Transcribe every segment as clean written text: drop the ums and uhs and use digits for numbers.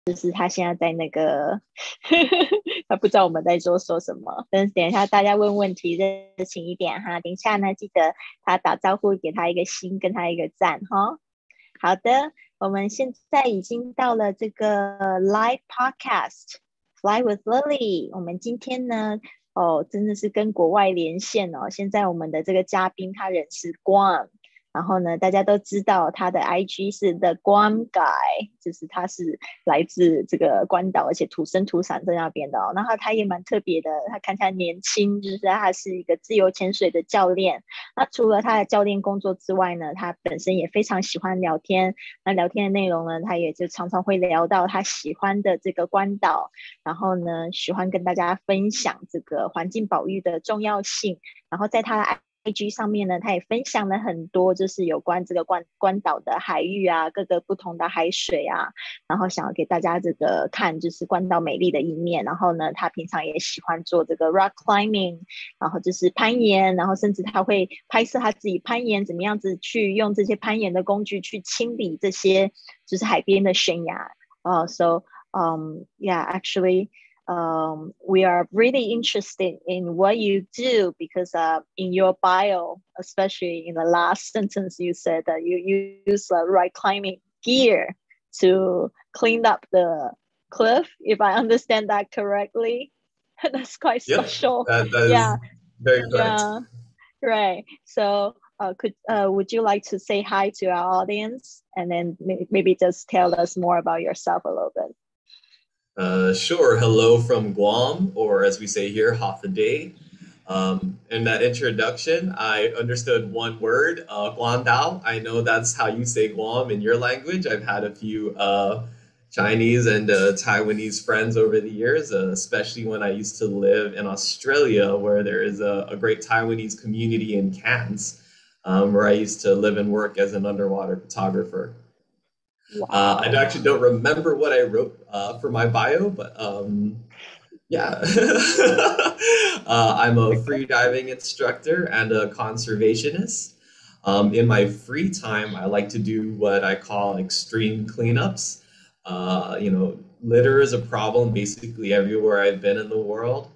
就是他现在在那个他不知道我们在说什么，但是等一下大家问问题热情一点哈，等一下呢记得他打招呼给他一个心，跟他一个赞哈。好的，我们现在已经到了这个 live podcast Fly with Lily， 我们今天呢真的是跟国外连线哦，现在我们的这个嘉宾他人是 Guam， 然后呢大家都知道他的 IG 是 The Guam Guy， 就是他是来自这个关岛而且土生土长在那边的哦，然后他也蛮特别的，他看起来年轻，就是他是一个自由潜水的教练，那除了他的教练工作之外呢，他本身也非常喜欢聊天，那聊天的内容呢他也就常常会聊到他喜欢的这个关岛，然后呢喜欢跟大家分享这个环境保育的重要性，然后在他的IG 上面呢他也分享了很多就是有关这个关岛的海域啊，各个不同的海水啊，然后想要给大家这个看就是关岛美丽的一面，然后呢他平常也喜欢做这个 rock climbing， 然后就是攀岩，然后甚至他会拍摄他自己攀岩怎么样子去用这些攀岩的工具去清理这些就是海边的悬崖so yeah actually we are really interested in what you do because in your bio, especially in the last sentence, you said that you use rock climbing gear to clean up the cliff, if I understand that correctly. That's quite special. That is very correct. Yeah, right. So would you like to say hi to our audience and then maybe just tell us more about yourself a little bit? Sure. Hello from Guam, or as we say here, half a day. In that introduction, I understood one word, Guandao. I know that's how you say Guam in your language. I've had a few Chinese and Taiwanese friends over the years, especially when I used to live in Australia, where there is a great Taiwanese community in Cairns, where I used to live and work as an underwater photographer. Wow. I actually don't remember what I wrote for my bio, but yeah. I'm a freediving instructor and a conservationist. In my free time, I like to do what I call extreme cleanups. Litter is a problem basically everywhere I've been in the world,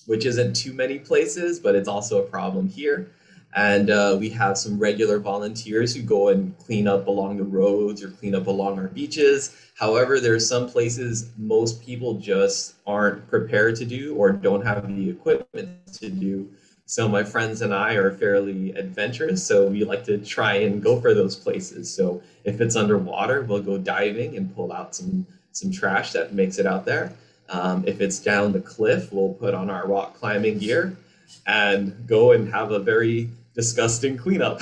which isn't too many places, but it's also a problem here. And we have some regular volunteers who go and clean up along the roads or clean up along our beaches. However, there are some places most people just aren't prepared to do or don't have the equipment to do. So my friends and I are fairly adventurous, so we like to try and go for those places. So if it's underwater, we'll go diving and pull out some trash that makes it out there. If it's down the cliff, we'll put on our rock climbing gear and go and have a very disgusting cleanup.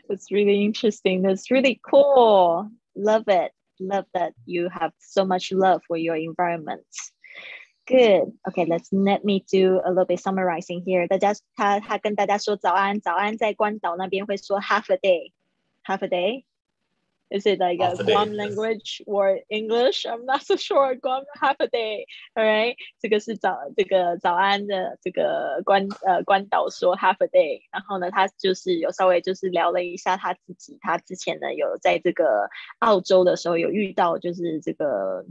That's really interesting. That's really cool. Love it. Love that you have so much love for your environment. Good. Okay, let me do a little bit summarizing here. 他跟大家说早安，早安在关岛那边会说 half a day. Half a day? Is it like a Guam language or English? I'm not so sure. Guam half a day. All right. 这个是早安的这个关岛说 half a day. 然后呢，他就是有稍微就是聊了一下他自己，他之前呢有在这个澳洲的时候有遇到就是这个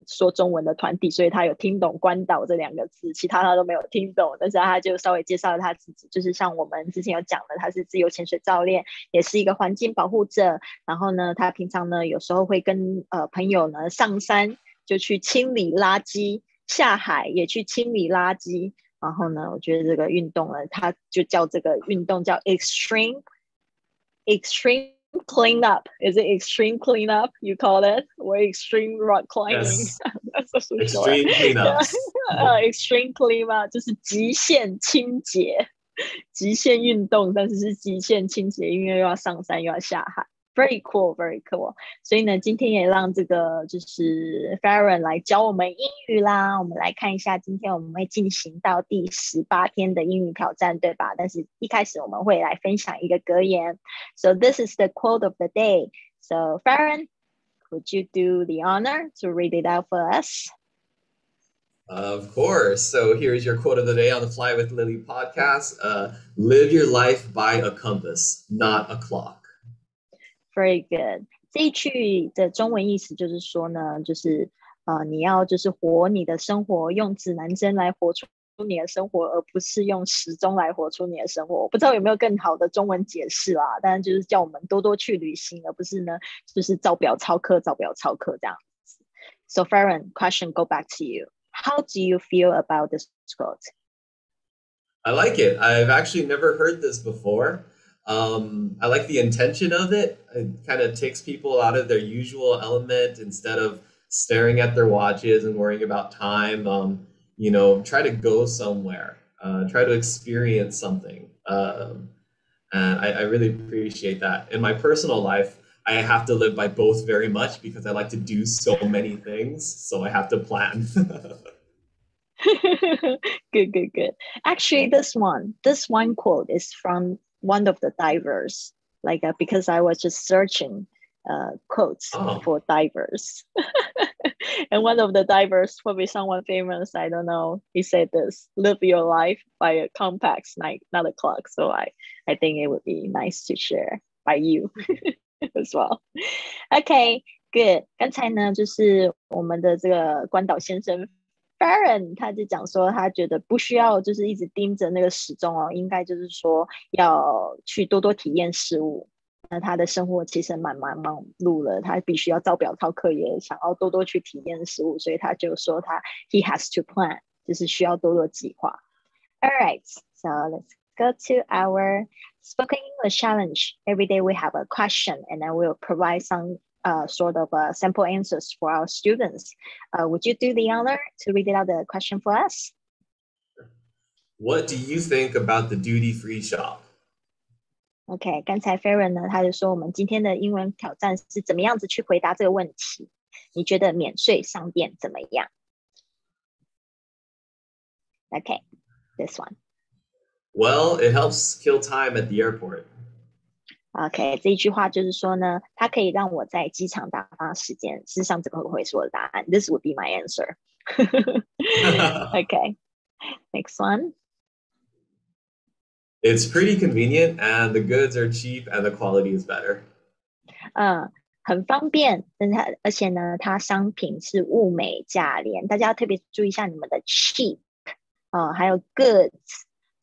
说中文的团体，所以他有听懂关岛这两个字，其他他都没有听懂，但是他就稍微介绍了他自己，就是像我们之前有讲的，他是自由潜水教练，也是一个环境保护者，然后呢他平常呢有时候会跟朋友呢上山就去清理垃圾，下海也去清理垃圾，然后呢我觉得这个运动呢他就叫这个运动叫 extreme cleanup. Is it extreme cleanup you call it? Or extreme rock climbing? Yes. Extreme cleanups. Extreme cleanup 就是极限清洁，极限运动，但是是极限清洁，因为又要上山又要下海。Very cool, very cool. 所以呢，今天也让这个就是 Farron 来教我们英语啦。我们来看一下，今天我们会进行到第18天的英语挑战，对吧？但是一开始我们会来分享一个格言。So this is the quote of the day. So Farron, would you do the honor to read it out for us? Of course. So here's your quote of the day on the Fly with Lily podcast. Live your life by a compass, not a clock. Very good. 这一句的中文意思就是说呢，就是你要就是活你的生活，用指南针来活出你的生活，而不是用时钟来活出你的生活。我不知道有没有更好的中文解释啦，但是就是叫我们多多去旅行，而不是呢就是照表操课这样子。So Farron, question go back to you. How do you feel about this quote? I like it. I've actually never heard this before. I like the intention of it. It kind of takes people out of their usual element instead of staring at their watches and worrying about time. Try to go somewhere, try to experience something. And I really appreciate that. In my personal life, I have to live by both very much because I like to do so many things. So I have to plan. Good. Actually, this one quote is from one of the divers, because I was just searching quotes for divers. And one of the divers, probably someone famous, I don't know, he said this: live your life by a compass, not a clock. So I think it would be nice to share by you as well. Okay, good. 刚才呢就是我们的这个关岛先生Farron 他就讲说，他觉得不需要就是一直盯着那个时钟哦，应该就是说要去多多体验事物。那他的生活其实蛮忙碌了，他必须要照表操课，也想要多多去体验事物，所以他就说he has to plan， 就是需要多多计划。All right, so let's go to our spoken English challenge. Every day we have a question, and then we'll provide some sort of sample answers for our students. Would you do the honor to read out the question for us? What do you think about the duty-free shop? OK， 刚才 Farron 呢，他就说我们今天的英文挑战是怎么样子去回答这个问题？你觉得免税商店怎么样 ？OK, this one. Well, it helps kill time at the airport. OK， 这一句话就是说呢，它可以让我在机场打发时间。事实上，这个会是我的答案。This would be my answer. OK, next one. It's pretty convenient, and the goods are cheap, and the quality is better. 很方便，而且呢，它商品是物美价廉。大家要特别注意一下你们的 cheap 还有 goods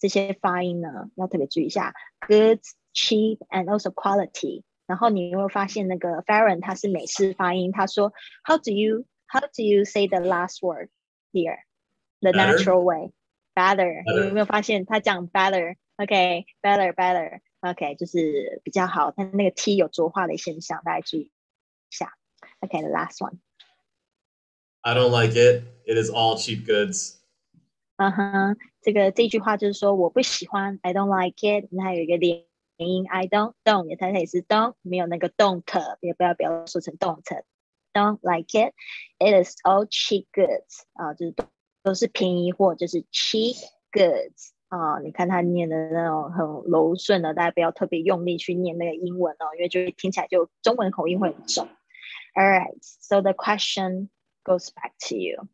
这些发音呢，要特别注意一下 goods。cheap and also quality， 然后你有没有发现那个 Farron 他是美式发音，他说 how do you say the last word here the better? natural way better， 你有没有发现他讲 better OK better OK 就是比较好，但那个 T 有浊化的现象，大家注意一下 OK the last one I don't like it. It is all cheap goods. 这句话就是说我不喜欢 I don't like it， 那还有一个连音 I don't 它也是 don't， 没有那个 don't， 也不要说成 don't like it. It is all cheap goods 就是都是便宜货，就是 cheap goods 你看他念的那种很柔顺的，大家不要特别用力去念那个英文因为就听起来就中文口音会很重。Alright, so the question goes back to you.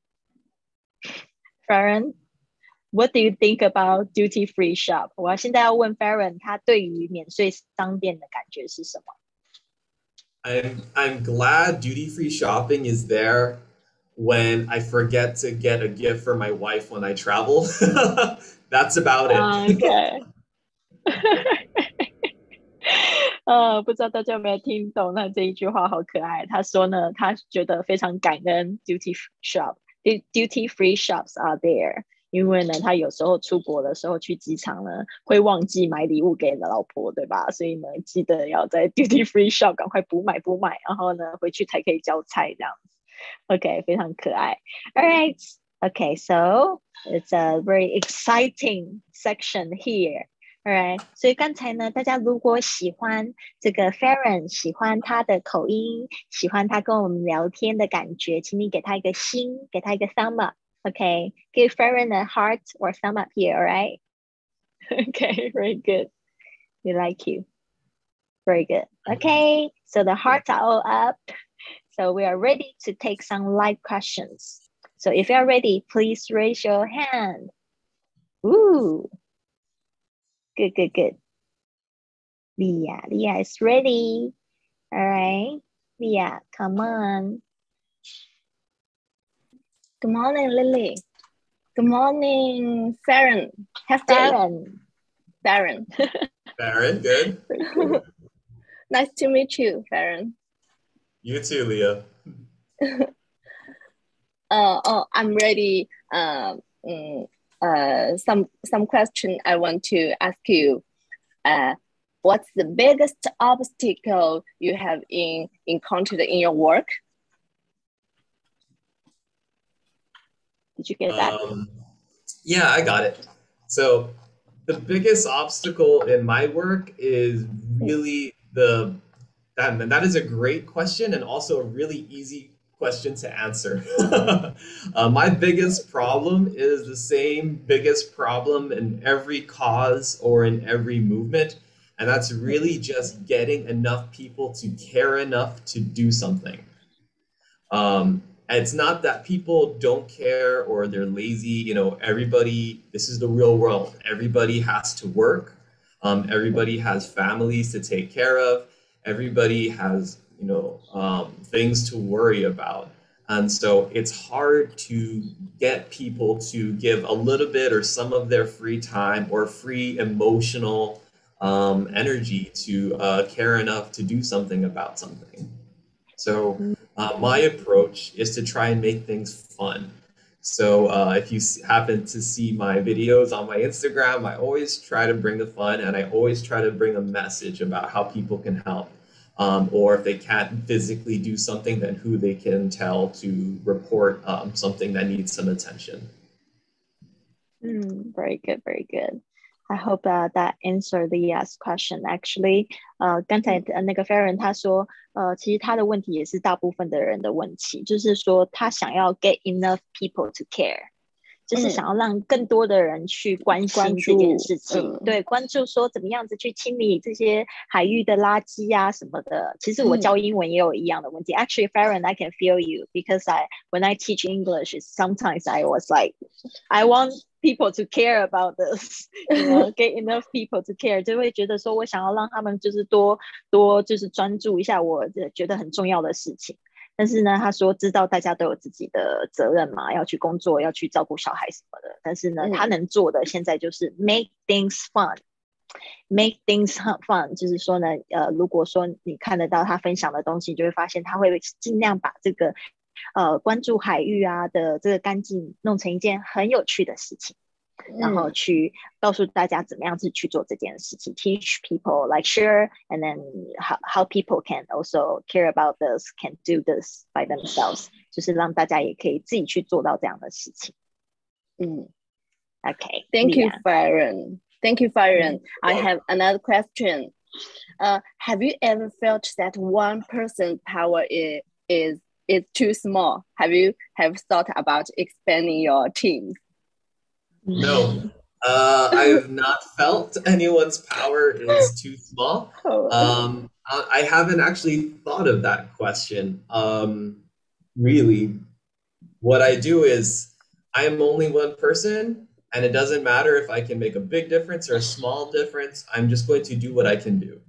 Farron,What do you think about duty-free shop? 我现在要问 Farron 他对于免税商店的感觉是什么？ I'm glad duty-free shopping is there when I forget to get a gift for my wife when I travel. That's about it. OK 不知道大家有没有听懂那这一句话好可爱。他说呢，他觉得非常感恩 duty-free shops are there，因为呢，他有时候出国的时候去机场呢，会忘记买礼物给老婆，对吧？所以呢，记得要在 duty free shop 赶快补买，然后呢，回去才可以交差这样子。OK， 非常可爱。All right, OK, so it's a very exciting section here. Alright， 所以刚才呢，大家如果喜欢这个 Farron， 喜欢他的口音，喜欢他跟我们聊天的感觉，请你给他一个心，给他一个 thumb up。Okay, give Farron a heart or thumb up here, alright? Okay, very good. We like you. Very good. Okay, so the hearts are all up. So we are ready to take some live questions. So if you are ready, please raise your hand. Ooh. Good. Leah is ready. All right. Leah, come on. Good morning, Lily. Good morning, Farron. Farron. Farron. Farron, good. Nice to meet you, Farron. You too, Leah. I'm ready. Some question I want to ask you. What's the biggest obstacle you have encountered in your work? Did you get that? Yeah, I got it. So the biggest obstacle in my work is really that is a great question and also a really easy question to answer. My biggest problem is the same biggest problem in every cause or in every movement. And that's really just getting enough people to care enough to do something. It's not that people don't care or they're lazy. Everybody, this is the real world. Everybody has to work. Everybody has families to take care of. Everybody has, things to worry about. And so it's hard to get people to give a little bit or some of their free time or free emotional energy to care enough to do something about something. So my approach is to try and make things fun. So if you happen to see my videos on my Instagram, I always try to bring the fun and I always try to bring a message about how people can help. Or if they can't physically do something, then who they can tell to report something that needs some attention. Very good, very good. I hope that answered the question. Actually, 刚才那个 Farron 他说，其实他的问题也是大部分的人的问题，就是说他想要 get enough people to care，就是想要让更多的人去关心这件事情，对，关注说怎么样子去清理这些海域的垃圾啊什么的。其实我教英文也有一样的问题。Actually, Farron, I can feel you because when I teach English, sometimes I was like, I want people to care about this, get enough people to care， 就会觉得说我想要让他们就是多就是专注一下我觉得很重要的事情。但是呢，他说知道大家都有自己的责任嘛，要去工作，要去照顾小孩什么的。但是呢，他能做的现在就是 make things fun。make things fun 就是说呢，如果说你看得到他分享的东西，你就会发现他会尽量把这个关注海域啊的这个干净弄成一件很有趣的事情。然后去告诉大家怎么样子去做这件事情 teach people like share and then how people can also care about this, can do this by themselves， 就是让大家也可以自己去做到这样的事情。Okay, thank you, Farron. Thank you, Farron. I have another question. Have you ever felt that one person's power is too small? Have you thought about expanding your team? No, I have not felt anyone's power is too small. I haven't actually thought of that question. Really, what I do is I am only one person, and it doesn't matter if I can make a big difference or a small difference. I'm just going to do what I can do.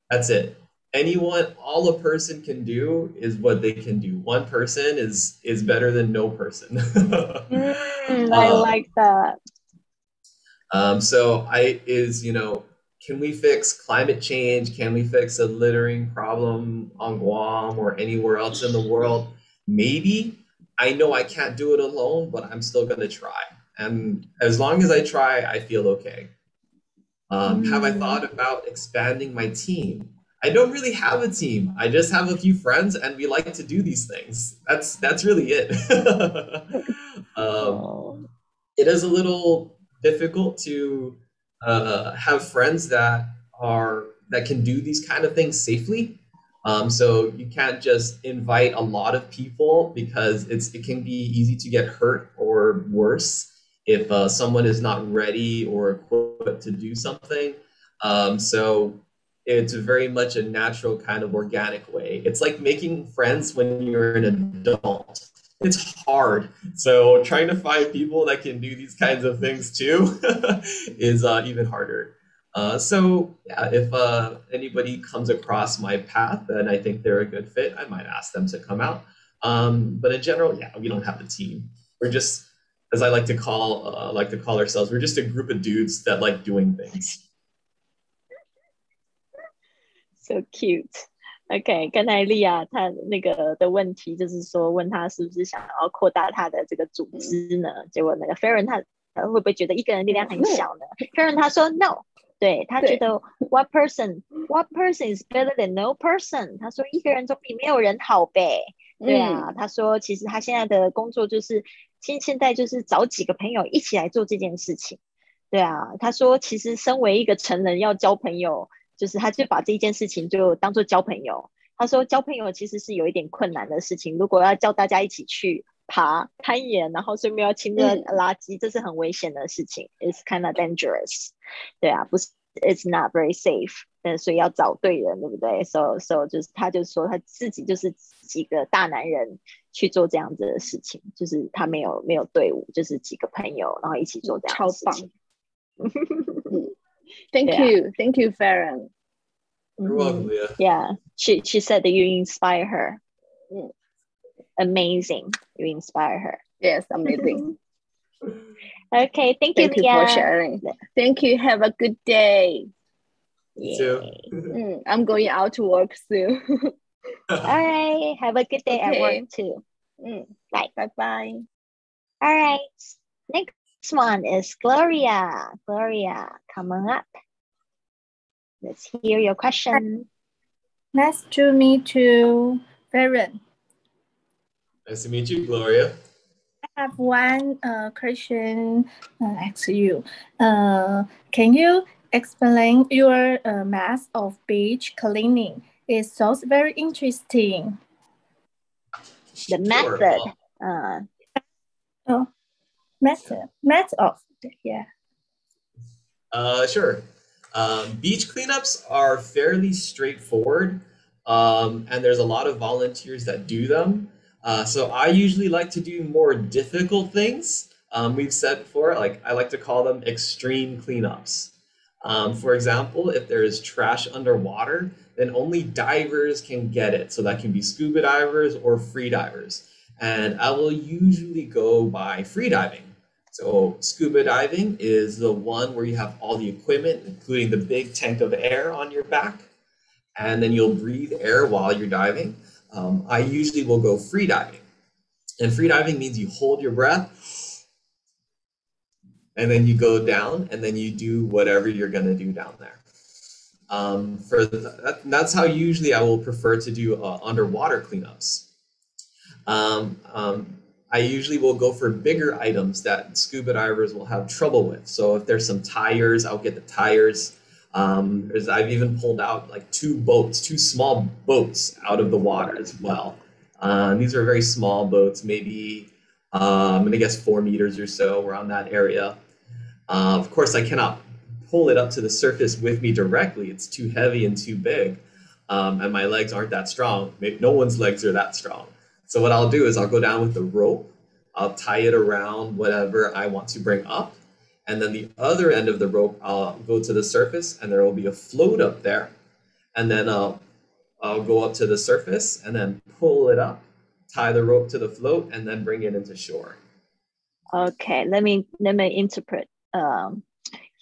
That's it. All a person can do is what they can do. One person is better than no person. I like that. Can we fix climate change? Can we fix a littering problem on Guam or anywhere else in the world? Maybe. I know I can't do it alone, but I'm still going to try. And as long as I try, I feel okay. Have I thought about expanding my team? I don't really have a team. I just have a few friends and we like to do these things. That's really it. It is a little difficult to have friends that can do these kind of things safely. So you can't just invite a lot of people because it can be easy to get hurt or worse if someone is not ready or equipped to do something. So it's very much a natural kind of organic way. It's like making friends when you're an adult. It's hard. So trying to find people that can do these kinds of things too is even harder. So yeah, if anybody comes across my path and I think they're a good fit, I might ask them to come out. But in general, yeah, we don't have a team. We're just, as I like to call ourselves, we're just a group of dudes that like doing things. So cute. OK， 刚才莉亚她那个的问题就是说，问她是不是想要扩大她的这个组织呢？结果那个 Farron 他会不会觉得一个人力量很小呢？Farron 他说 No， 对，他觉得 what person is better than no person。他说一个人总比没有人好呗。对啊，他说其实他现在的工作就是现在就是找几个朋友一起来做这件事情。对啊，他说其实身为一个成人要交朋友。就是他就把这件事情就当做交朋友。他说交朋友其实是有一点困难的事情，如果要叫大家一起去攀岩，然后顺便要清热垃圾，这是很危险的事情。It's kind of dangerous。对啊，不是 ，It's not very safe。所以要找对人，对不对 ？So 就是他就说他自己就是几个大男人去做这样子的事情，就是他没有队伍，就是几个朋友然后一起做这样的事情。超棒。Thank you, Farron. You're welcome, Leah. Yeah, she said that you inspire her. Amazing, you inspire her. Yes, amazing. Okay, thank you, Leah. For sharing. Thank you. Have a good day. You too. I'm going out to work soon. All right, have a good day at work too. Bye. Bye. All right, next one is Gloria. Gloria, come on up. Let's hear your question. Nice to meet you, Farron. Nice to meet you, Gloria. I have one question to ask you. Can you explain your method of beach cleaning? It sounds very interesting. The method. Method of, yeah. Sure. Beach cleanups are fairly straightforward, and there's a lot of volunteers that do them. So I usually like to do more difficult things. We've said before, I like to call them extreme cleanups. For example, if there is trash underwater, then only divers can get it. So that can be scuba divers or free divers. And I will usually go by freediving. So scuba diving is the one where you have all the equipment, including the big tank of air on your back, and then you'll breathe air while you're diving. I usually will go free diving. And free diving means you hold your breath, and then you go down, and then you do whatever you're going to do down there. That's how usually I will prefer to do underwater cleanups. I usually will go for bigger items that scuba divers will have trouble with. So if there's some tires, I'll get the tires. I've even pulled out like two small boats out of the water as well. These are very small boats, maybe I'm gonna guess 4 meters or so around that area. Of course, I cannot pull it up to the surface with me directly. It's too heavy and too big, and my legs aren't that strong. No one's legs are that strong. So what I'll do is I'll go down with the rope, I'll tie it around whatever I want to bring up, and then the other end of the rope, I'll go to the surface and there will be a float up there. And then I'll go up to the surface and then pull it up, tie the rope to the float, and then bring it into shore. Okay, let me interpret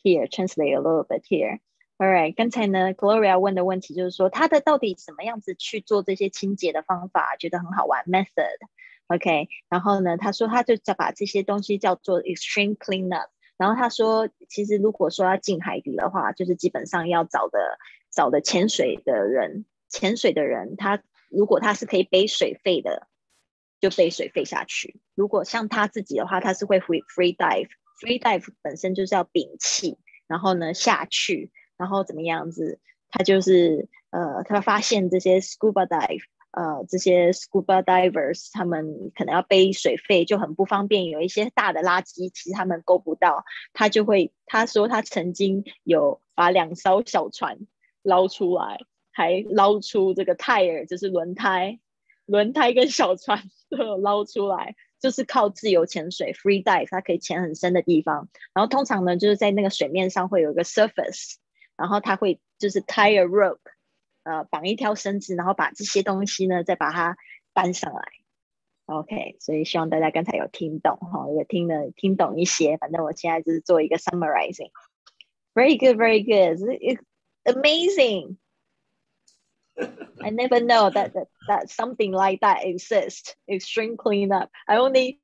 here, translate a little bit here. Alright， 刚才呢 Gloria 问的问题就是说她的到底怎么样子去做这些清洁的方法，觉得很好玩 method。OK， 然后呢她说她就把这些东西叫做 extreme cleanup。然后她说其实如果说要进海底的话，就是基本上要找的潜水的人，他如果他是可以背水肺的，就背水肺下去。如果像他自己的话，他是会 free dive 本身就是要屏气，然后呢下去。然后怎么样子？他就是他发现这些 scuba divers 他们可能要背水肺就很不方便，有一些大的垃圾其实他们够不到，他说他曾经有把2艘小船捞出来，还捞出这个 tire 就是轮胎跟小船都有捞出来，就是靠自由潜水 free dive， 它可以潜很深的地方，然后通常呢就是在那个水面上会有一个 surface。然后他会就是 tie a rope， 绑一条绳子，然后把这些东西呢再把它搬上来。OK， 所以希望大家刚才有听懂哈，也听懂一些。反正我现在就是做一个 summarizing。Very good, very good. It's amazing. I never know that something like that exists. Extreme cleanup. I only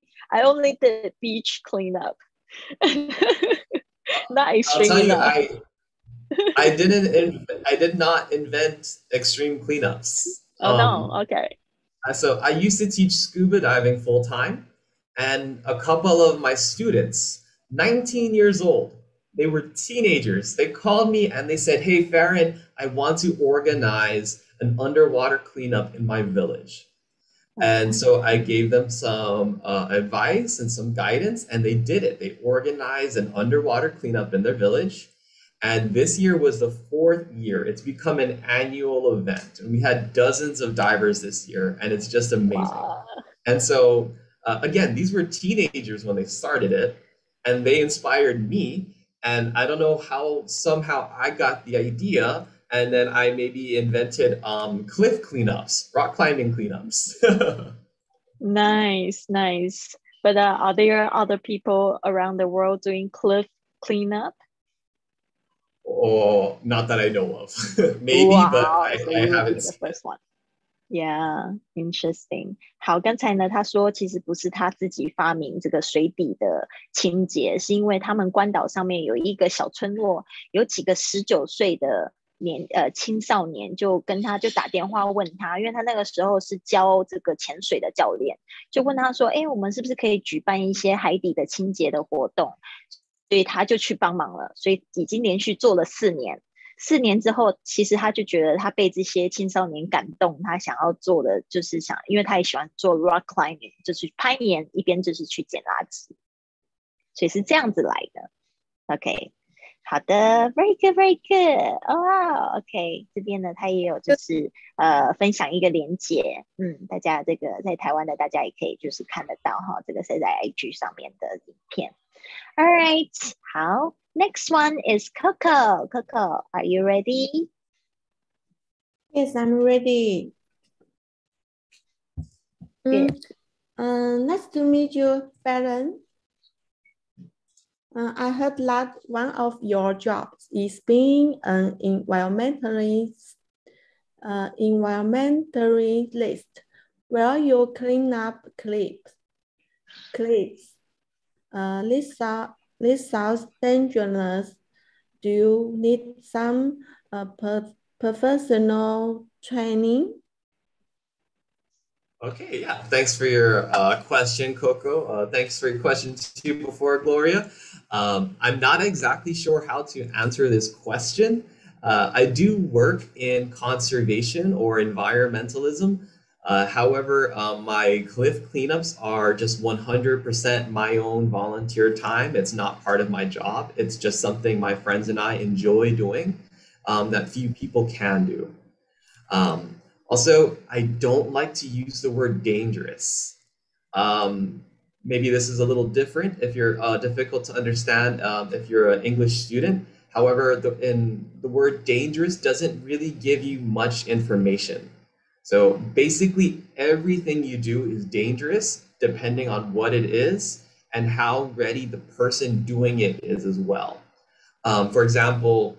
did beach cleanup. Not extreme. I'll tell you, I did not invent extreme cleanups. Oh no. Okay. So I used to teach scuba diving full time, and a couple of my students, 19 years old, they were teenagers. They called me and they said, "Hey, Farron, I want to organize an underwater cleanup in my village." And so I gave them some advice and some guidance, and they did it. They organized an underwater cleanup in their village. And this year was the 4th year. It's become an annual event. And we had dozens of divers this year, and it's just amazing. Wow. And so, again, these were teenagers when they started it, and they inspired me. And I don't know how somehow I got the idea, and then I maybe invented cliff cleanups, rock climbing cleanups. Nice. But are there other people around the world doing cliff cleanup? Oh, not that I know of. Maybe, wow. But I haven't seen the first one. Yeah, interesting. 好，刚才呢，他说其实不是他自己发明这个水底的清洁，是因为他们关岛上面有一个小村落，有几个19岁的青少年就打电话问他，因为他那个时候是教这个潜水的教练，就问他说，我们是不是可以举办一些海底的清洁的活动？所以他就去帮忙了，所以已经连续做了4年。4年之后，其实他就觉得他被这些青少年感动，他想要做的就是因为他也喜欢做 rock climbing， 就是攀岩，一边就是去捡垃圾，所以是这样子来的。OK， 好的 ，very good, very good。哦 ，OK， 这边呢，他也有就是分享一个连结，大家这个在台湾的大家也可以就是看得到哈，这个是在 IG 上面的影片。All right, 好 ，next one is Coco. Coco, are you ready? Yes, I'm ready. Good. Nice to meet you, Farron. I heard that one of your jobs is being an environmentalist, where you clean up cliffs. This sounds dangerous. Do you need some professional training? Okay, yeah. Thanks for your question, Coco. Thanks for your question too before, Gloria. I'm not exactly sure how to answer this question. I do work in conservation or environmentalism. However, my cliff cleanups are just 100% my own volunteer time. It's not part of my job. It's just something my friends and I enjoy doing that few people can do. Also, I don't like to use the word dangerous. Maybe this is a little different if you're difficult to understand if you're an English student. However, the word dangerous doesn't really give you much information. So basically everything you do is dangerous depending on what it is and how ready the person doing it is as well. For example,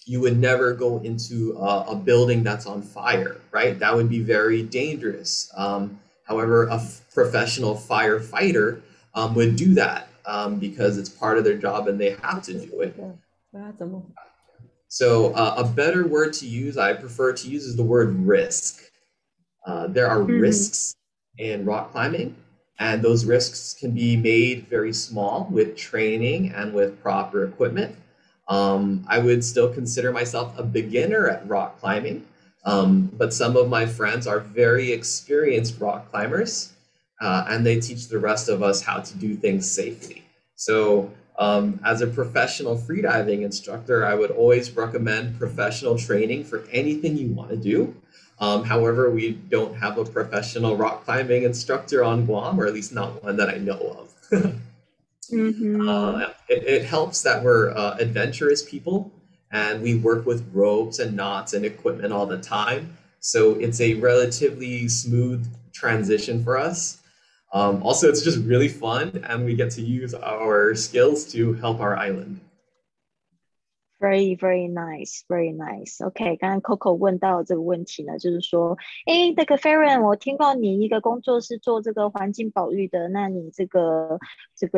you would never go into a building that's on fire, right? That would be very dangerous. However, a professional firefighter would do that because it's part of their job and they have to do it. So a better word to use, I prefer to use, is the word risk. There are risks in rock climbing, and those risks can be made very small with training and with proper equipment. I would still consider myself a beginner at rock climbing, but some of my friends are very experienced rock climbers, and they teach the rest of us how to do things safely. So as a professional freediving instructor, I would always recommend professional training for anything you want to do. However, we don't have a professional rock climbing instructor on Guam, or at least not one that I know of. It helps that we're adventurous people, and we work with ropes and knots and equipment all the time. So it's a relatively smooth transition for us. Also, it's just really fun, and we get to use our skills to help our island. Very, very nice, very nice. OK， 刚刚 Coco 问到这个问题呢，就是说，这个 Farron， 我听到你一个工作是做这个环境保育的，那你这个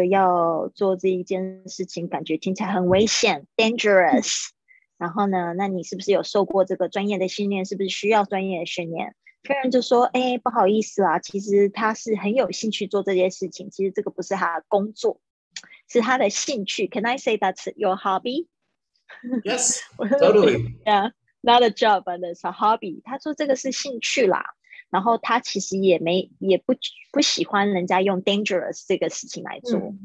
要做这一件事情，感觉听起来很危险 ，dangerous。然后呢，那你是不是有受过这个专业的训练？是不是需要专业的训练？Farron 就说，不好意思啊，其实他是很有兴趣做这件事情，其实这个不是他的工作，是他的兴趣。Can I say that's your hobby?Yes, totally. Yeah, not a job, but it's a hobby. 他说这个是兴趣啦，然后他其实也不喜欢人家用 dangerous 这个事情来做。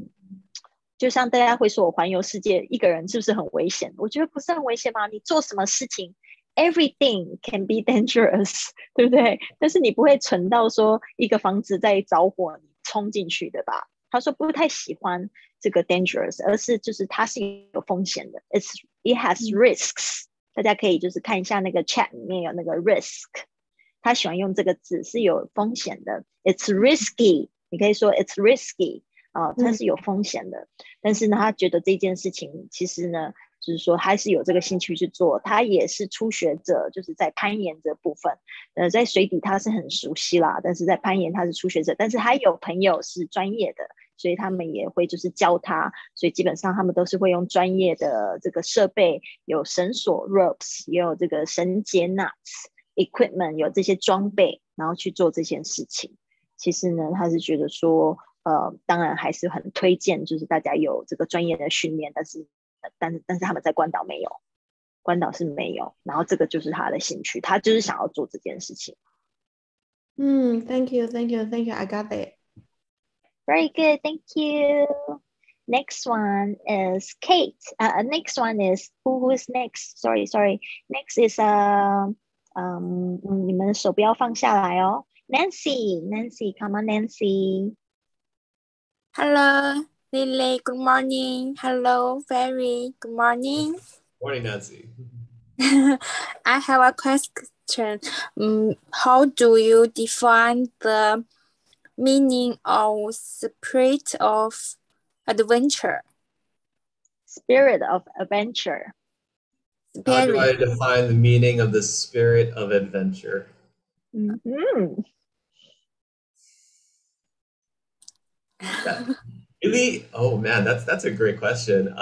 就像大家会说我环游世界一个人是不是很危险？我觉得不是很危险吗？你做什么事情 everything can be dangerous， 对不对？但是你不会蠢到说一个房子在着火你冲进去的吧？他说不太喜欢这个 dangerous， 而是就是它是有风险的。It has risks。大家可以就是看一下那个 chat 里面有那个 risk， 他喜欢用这个字，是有风险的。It's risky， 你可以说 it's risky， 它是有风险的。但是呢，他觉得这件事情其实呢，就是说还是有这个兴趣去做。他也是初学者，就是在攀岩这部分，在水底他是很熟悉啦，但是在攀岩他是初学者，但是他有朋友是专业的。所以他们也会就是教他，所以基本上他们都是会用专业的这个设备，有绳索 ropes， 也有这个绳结 nuts equipment， 有这些装备，然后去做这件事情。其实呢，他是觉得说，当然还是很推荐，就是大家有这个专业的训练，但是他们在关岛没有，关岛是没有，然后这个就是他的兴趣，他就是想要做这件事情。Thank you, I got it.Very good, thank you. Next one is Kate. Next one is who's next? Sorry. Next is 你们手不要放下来哦。Nancy, come on, Nancy. Hello, Lily. Good morning. Hello, Ferry. Good morning. Morning, Nancy. I have a question. How do you define the meaning of spirit of adventure? Spirit of adventure. How do I define the meaning of the spirit of adventure? Really? Oh man, that's a great question.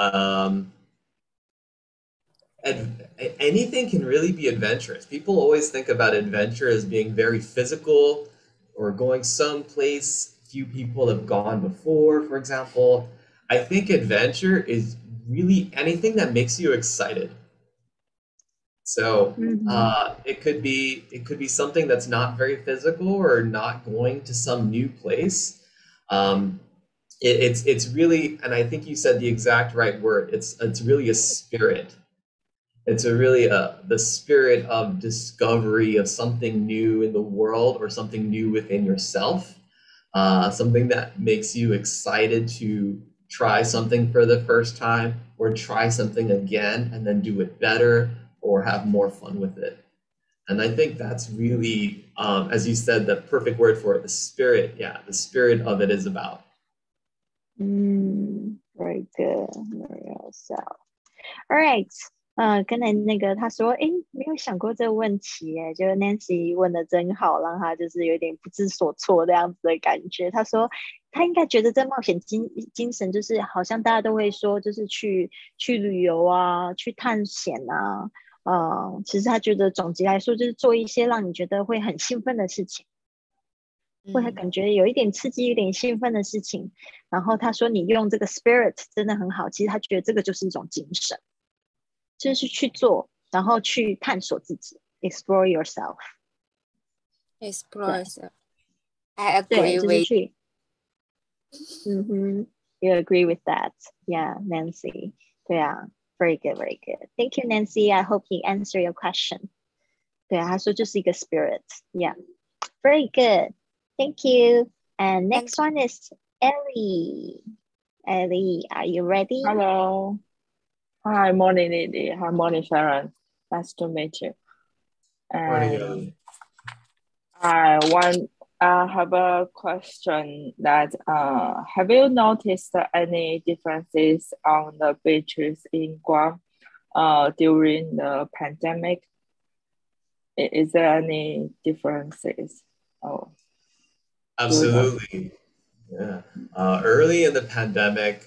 Anything can really be adventurous. People always think about adventure as being very physical, or going someplace few people have gone before, for example. I think adventure is really anything that makes you excited. So it could be something that's not very physical or not going to some new place. It's really, and I think you said the exact right word. It's really a spirit. It's the spirit of discovery of something new in the world or something new within yourself, something that makes you excited to try something for the first time or try something again and then do it better or have more fun with it. And I think that's really, as you said, the perfect word for it, the spirit. Yeah, the spirit of it is about. Very good. Very well. All right. 刚才那个他说没有想过这个问题就是 Nancy 问的真好，让他就是有点不知所措这样子的感觉。他说他应该觉得这冒险精神就是好像大家都会说就是去旅游啊，去探险啊，其实他觉得总结来说就是做一些让你觉得会很兴奋的事情，会感觉有一点刺激有点兴奋的事情。然后他说你用这个 spirit 真的很好，其实他觉得这个就是一种精神，就是去做，然后去探索自己 explore yourself. Explore yourself. I agree with You agree with that. Yeah, Nancy. 对啊 very good, very good. Thank you, Nancy. I hope he answered your question. 对啊，他说就是一个 spirit. Yeah, very good. Thank you. And next one is Ellie. Ellie, are you ready? Hello. Hi, morning, Lily. Hi, morning, Farron. Nice to meet you. Morning, And Ellie. I have a question that have you noticed any differences on the beaches in Guam during the pandemic? Is there any differences? Oh, Absolutely. Yeah. Early in the pandemic,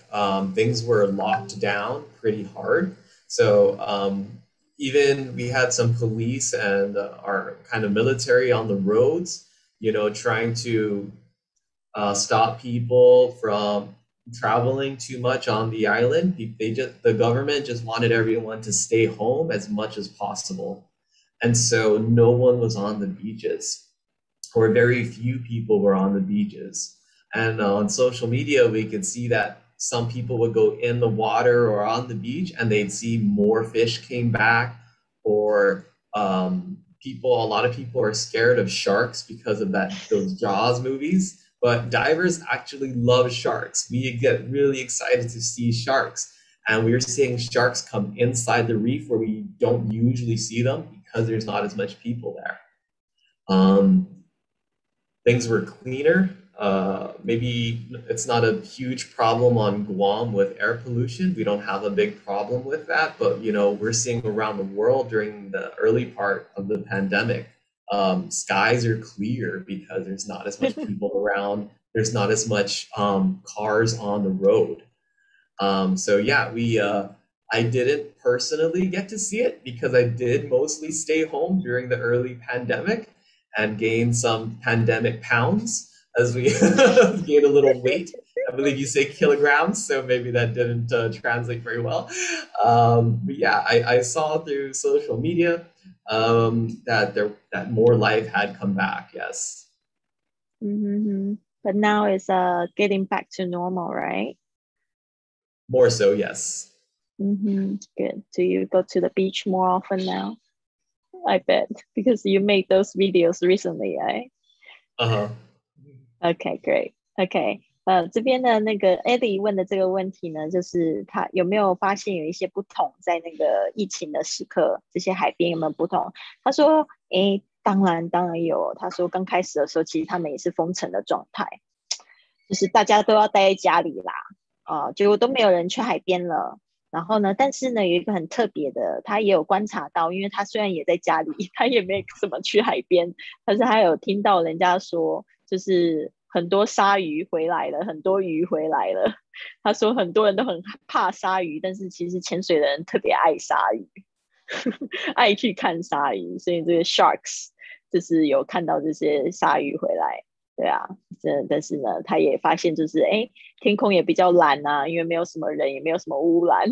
things were locked down pretty hard. So even we had some police and our kind of military on the roads, trying to stop people from traveling too much on the island. The government just wanted everyone to stay home as much as possible. And so no one was on the beaches, or very few people were on the beaches. And on social media, we could see that some people would go in the water or on the beach and they'd see more fish came back, or a lot of people are scared of sharks because of those Jaws movies, but divers actually love sharks. We get really excited to see sharks, and we're seeing sharks come inside the reef where we don't usually see them because there's not as much people there. Things were cleaner. Maybe it's not a huge problem on Guam with air pollution. We don't have a big problem with that, but we're seeing around the world during the early part of the pandemic, skies are clear because there's not as much people around. There's not as much cars on the road. So yeah, I didn't personally get to see it because I did mostly stay home during the early pandemic and gain some pandemic pounds as we gained a little weight. I believe you say kilograms, so maybe that didn't translate very well. But yeah, I saw through social media that more life had come back, yes. Mm-hmm. But now it's getting back to normal, right? More so, yes. Mm-hmm. Good. Do you go to the beach more often now? I bet, because you made those videos recently, right? Okay, great. Okay. 这边的那个 Eddie 问的这个问题呢，就是他有没有发现有一些不同，在那个疫情的时刻，这些海边有没有不同？他说，当然有。他说刚开始的时候，其实他们也是封城的状态，就是大家都要待在家里啦，结果都没有人去海边了。然后呢，但是呢，有一个很特别的，他也有观察到，因为他虽然也在家里，他也没怎么去海边，但是他有听到人家说，就是很多鲨鱼回来了，很多鱼回来了。他说很多人都很怕鲨鱼，但是其实潜水的人特别爱鲨鱼，爱去看鲨鱼，所以这个 sharks 就是有看到这些鲨鱼回来。对啊，但是呢，他也发现就是天空也比较蓝啊，因为没有什么人，也没有什么污染。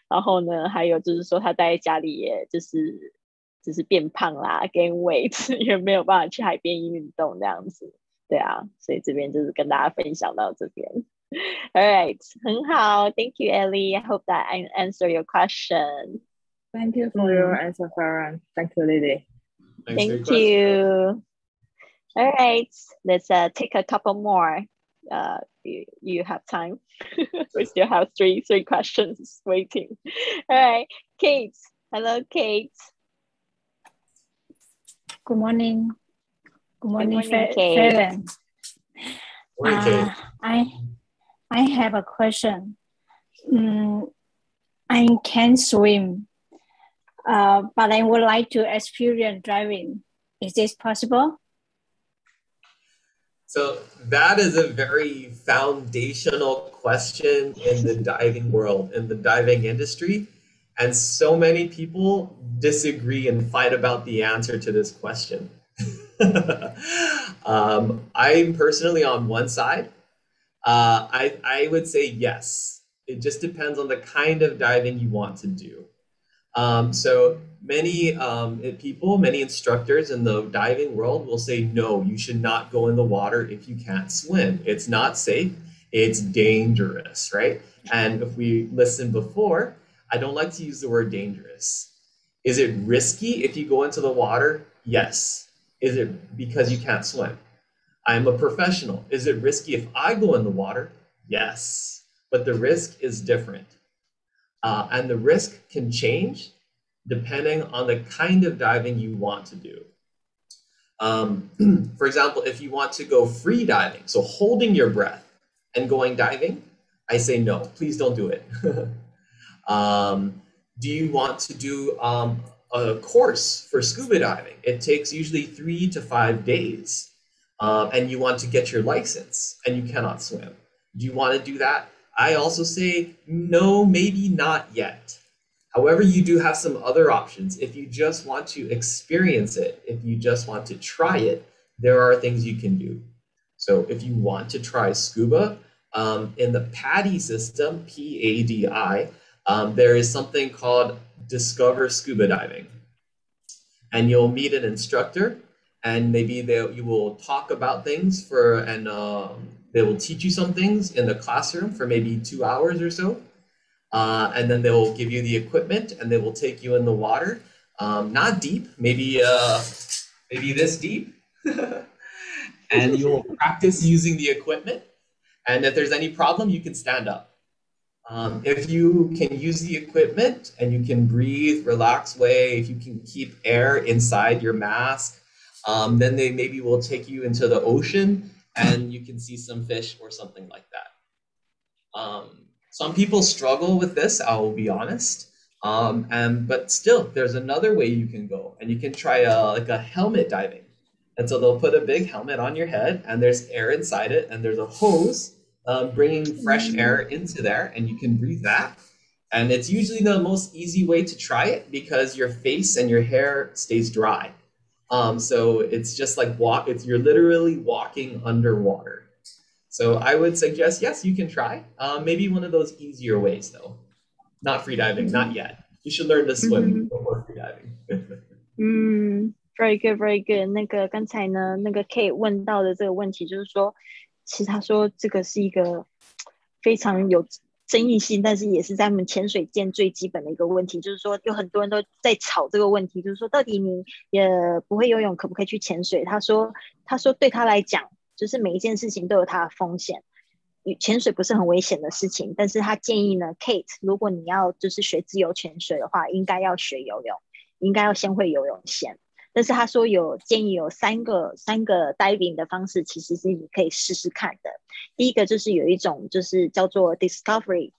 然后呢，还有就是说他待在家里，也就是变胖啦 ，gain weight， 因为没有办法去海边运动这样子。对啊，所以这边就是跟大家分享到这边。All right， 很好 ，Thank you, Ellie. I hope that I answer your question. Thank you for your answer, Farron. Thank you, Lily. Thank you. All right, let's take a couple more. You have time. We still have three questions waiting. All right, Kate. Hello, Kate. Good morning. Good morning, Kate. Farron. Morning, Kate. I have a question. I can't swim, but I would like to experience driving. Is this possible? So that is a very foundational question in the diving world, in the diving industry. And so many people disagree and fight about the answer to this question. I'm personally on one side. I would say yes. It just depends on the kind of diving you want to do. So many people, many instructors in the diving world will say, no, you should not go in the water if you can't swim. It's not safe. It's dangerous, right? And if we listened before, I don't like to use the word dangerous. Is it risky if you go into the water? Yes. Is it because you can't swim? I'm a professional. Is it risky if I go in the water? Yes. But the risk is different. and the risk can change depending on the kind of diving you want to do. For example, if you want to go free diving, so holding your breath and going diving, I say no, please don't do it. Do you want to do a course for scuba diving? It takes usually 3 to 5 days, and you want to get your license and you cannot swim. Do you want to do that? I also say no, maybe not yet. However, you do have some other options. If you just want to experience it, if you just want to try it, there are things you can do. So if you want to try scuba, in the PADI system, P-A-D-I, there is something called Discover Scuba Diving. And you'll meet an instructor, and maybe you will talk about things and they will teach you some things in the classroom for maybe 2 hours or so. And then they will give you the equipment and they will take you in the water, not deep, maybe this deep. And you'll practice using the equipment. And if there's any problem, you can stand up. If you can use the equipment and you can breathe, relax way, if you can keep air inside your mask, then they maybe will take you into the ocean and you can see some fish or something like that. Some people struggle with this, I will be honest. But still, there's another way you can go, and you can try like a helmet diving. And so they'll put a big helmet on your head, and there's air inside it, and there's a hose bringing fresh air into there, and you can breathe that. And it's usually the most easy way to try it because your face and your hair stays dry. So it's just like you're literally walking underwater. So I would suggest, yes, you can try. Maybe one of those easier ways though. Not free diving, not yet. You should learn to swim before free diving. Very good, very good. 那个刚才呢，那个 Kate 问到的这个问题，就是说，其实他说这个是一个非常有争议性，但是也是在我们潜水界最基本的一个问题，就是说有很多人都在吵这个问题，就是说到底你也不会游泳，可不可以去潜水？他说对他来讲，就是每一件事情都有它的风险。潜水不是很危险的事情，但是他建议呢 ，Kate， 如果你要就是学自由潜水的话，应该要学游泳，应该要先会游泳先。但是他说建议有三个 diving 的方式，其实是你可以试试看的。第一个就是有一种就是叫做 discovery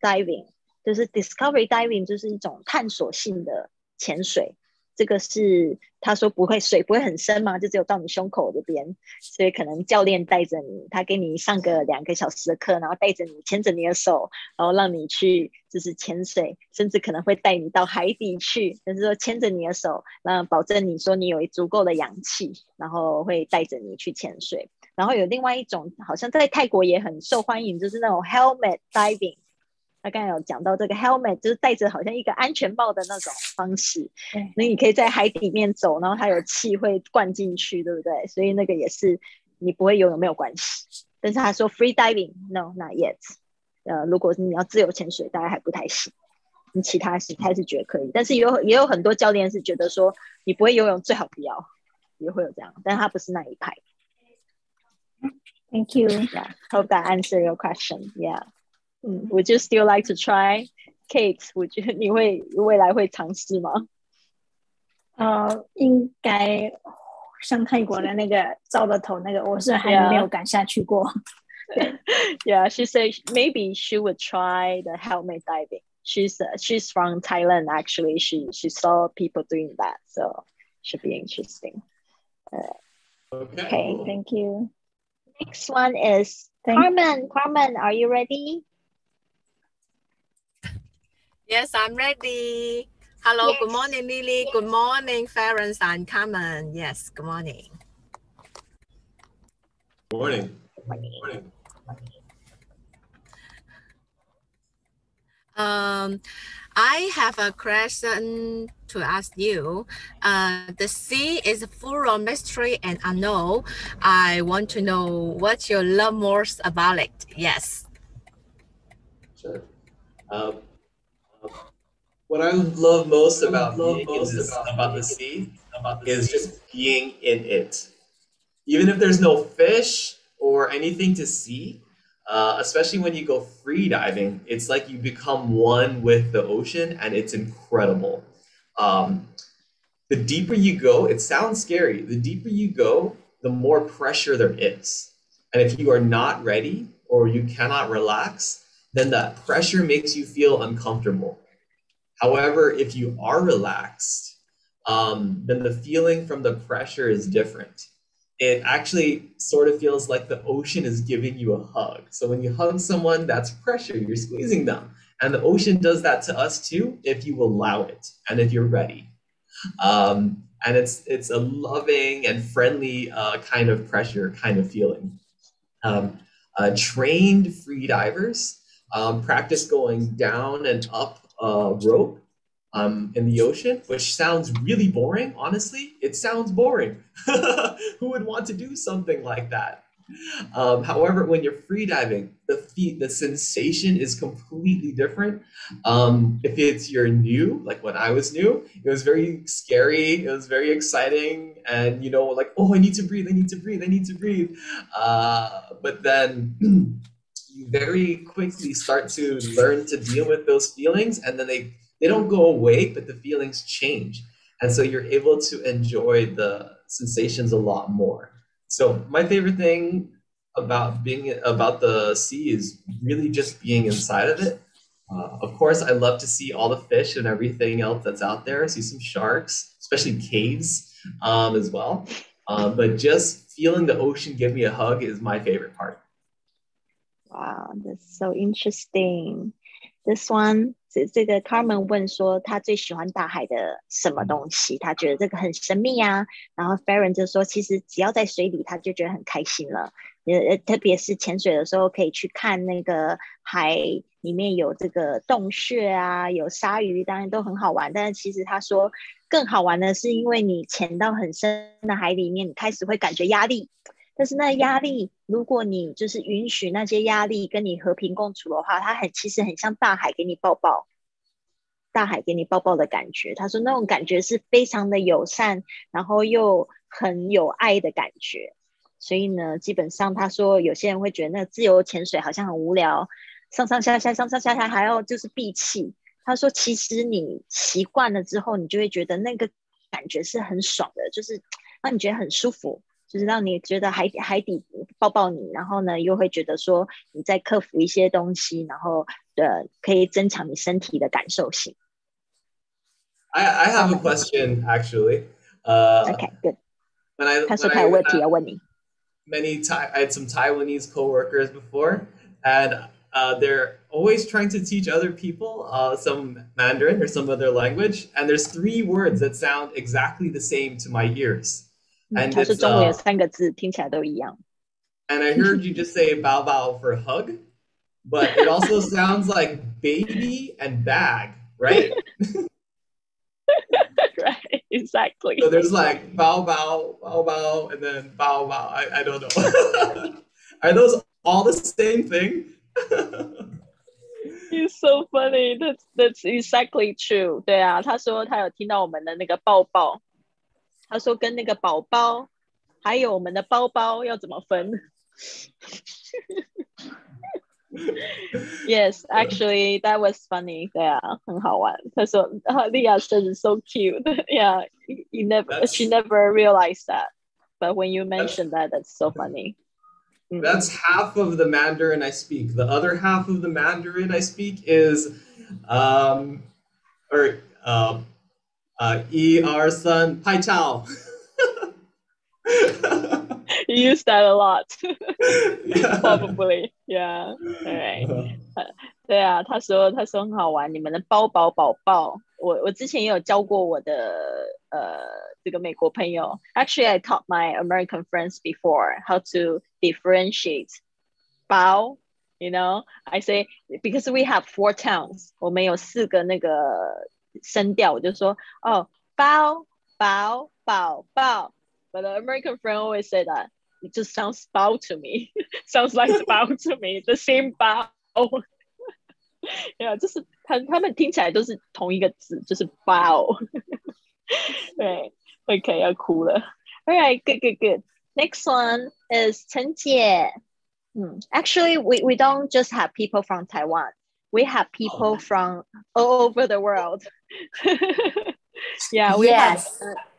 diving， 就是 discovery diving 就是一种探索性的潜水。这个是他说水不会很深嘛，就只有到你胸口这边，所以可能教练带着你，他给你上个2个小时的课，然后带着你牵着你的手，然后让你去就是潜水，甚至可能会带你到海底去，就是说牵着你的手，然后保证你说你有足够的氧气，然后会带着你去潜水。然后有另外一种好像在泰国也很受欢迎，就是那种 helmet diving。他刚才有讲到这个 helmet 就是戴着好像一个安全帽的那种方式，那你可以在海底面走，然后它有气会灌进去，对不对？所以那个也是你不会游泳没有关系。但是他说 free diving no not yet， 如果你要自由潜水大概还不太行，你其他还是觉得可以，但是也有很多教练是觉得说你不会游泳最好不要，也会有这样，但他不是那一派。Thank you. Yeah, hope that answer your question. Yeah.Would you still like to try? Kate, 我觉得你未来会尝試嗎？應該像泰國的那個罩着頭那個，我是還沒有敢下去過。Yeah, she said maybe she would try the helmet diving. She's from Thailand actually. She saw people doing that, so should be interesting. Okay, thank you. Next one is Carmen. Carmen, are you ready? Yes, I'm ready. Hello, yes. Good morning, Lily. Good morning, Farron and Carmen. Yes, good morning. Good morning. Good morning. I have a question to ask you. The sea is full of mystery and unknown. I want to know what you love most about it. Yes. Sure. What I love most about the sea is just being in it. Even if there's no fish or anything to see, especially when you go free diving, it's like you become one with the ocean, and it's incredible. The deeper you go, it sounds scary. The deeper you go, the more pressure there is. And if you are not ready or you cannot relax, then that pressure makes you feel uncomfortable. However, if you are relaxed, then the feeling from the pressure is different. It actually sort of feels like the ocean is giving you a hug. So when you hug someone, that's pressure, you're squeezing them. And the ocean does that to us too, if you allow it and if you're ready. And it's a loving and friendly kind of pressure kind of feeling. Trained free divers practice going down and up a rope in the ocean, which sounds really boring. Honestly, it sounds boring. Who would want to do something like that? However, when you're free diving, the sensation is completely different. If you're new, like when I was new, it was very scary. It was very exciting, and like, oh, I need to breathe. I need to breathe. I need to breathe. But then you very quickly start to learn to deal with those feelings, and then they don't go away, but the feelings change, and so you're able to enjoy the sensations a lot more. So my favorite thing about the sea is really just being inside of it. Of course, I love to see all the fish and everything else that's out there. See some sharks, especially caves as well. But just feeling the ocean give me a hug is my favorite part. Wow, that's so interesting. This one, 这个 Carmen 问说他最喜欢大海的什么东西，他觉得这个很神秘啊。然后 Farron 就说其实只要在水里他就觉得很开心了，特别是潜水的时候可以去看那个海里面有这个洞穴啊，有鲨鱼，当然都很好玩。但是其实他说更好玩的是因为你潜到很深的海里面，你开始会感觉压力，但是那压力如果你就是允许那些压力跟你和平共处的话，它其实很像大海给你抱抱，大海给你抱抱的感觉。他说那种感觉是非常的友善，然后又很有爱的感觉。所以呢，基本上他说有些人会觉得那个自由潜水好像很无聊，上上下下上上下下还要就是闭气。他说其实你习惯了之后，你就会觉得那个感觉是很爽的，就是让你觉得很舒服，就是让你觉得海底抱抱你，然后呢又会觉得说你在克服一些东西，然后可以增强你身体的感受性。I have a question actually. Okay, good. 他说他有问题要问你。I had some Taiwanese coworkers before, and they're always trying to teach other people some Mandarin or some other language, and there's 3 words that sound exactly the same to my ears. And 他说中文有3个字听起来都一样。And I heard you just say bao bao for hug, but it also sounds like baby and bag, right? Right, exactly. So there's like bao bao, bao bao, and then bao bao. I don't know. Are those all the same thing? It's so funny. That's exactly true. 对啊，他说他有听到我们的那个抱抱，他说跟那个宝宝还有我们的包包要怎么分。Yes, actually, that was funny. 对啊，很好玩。他说 Leah says it's so cute. Yeah, she never realized that. But when you mentioned that, that's so funny. That's half of the Mandarin I speak. The other half of the Mandarin I speak is son pai chao. You use that a lot. Probably, yeah. Alright. 对啊，他说很好玩，你们的包宝宝宝，我之前也有教过我的这个美国朋友。Actually, I taught my American friends before how to differentiate 包。You know, I say because we have 4 towns， 我们有4个那个声调，我就说哦，包包宝宝。But the American friend always say that it just sounds 包 to me. Sounds like 包 to me. The same 包。Yeah, 就是他们听起来都是同一个字，就是包。对 ，OK， 要哭了。All right, good. Next one is 陈姐。Actually, we don't just have people from Taiwan. We have people from all over the world. Yeah, we have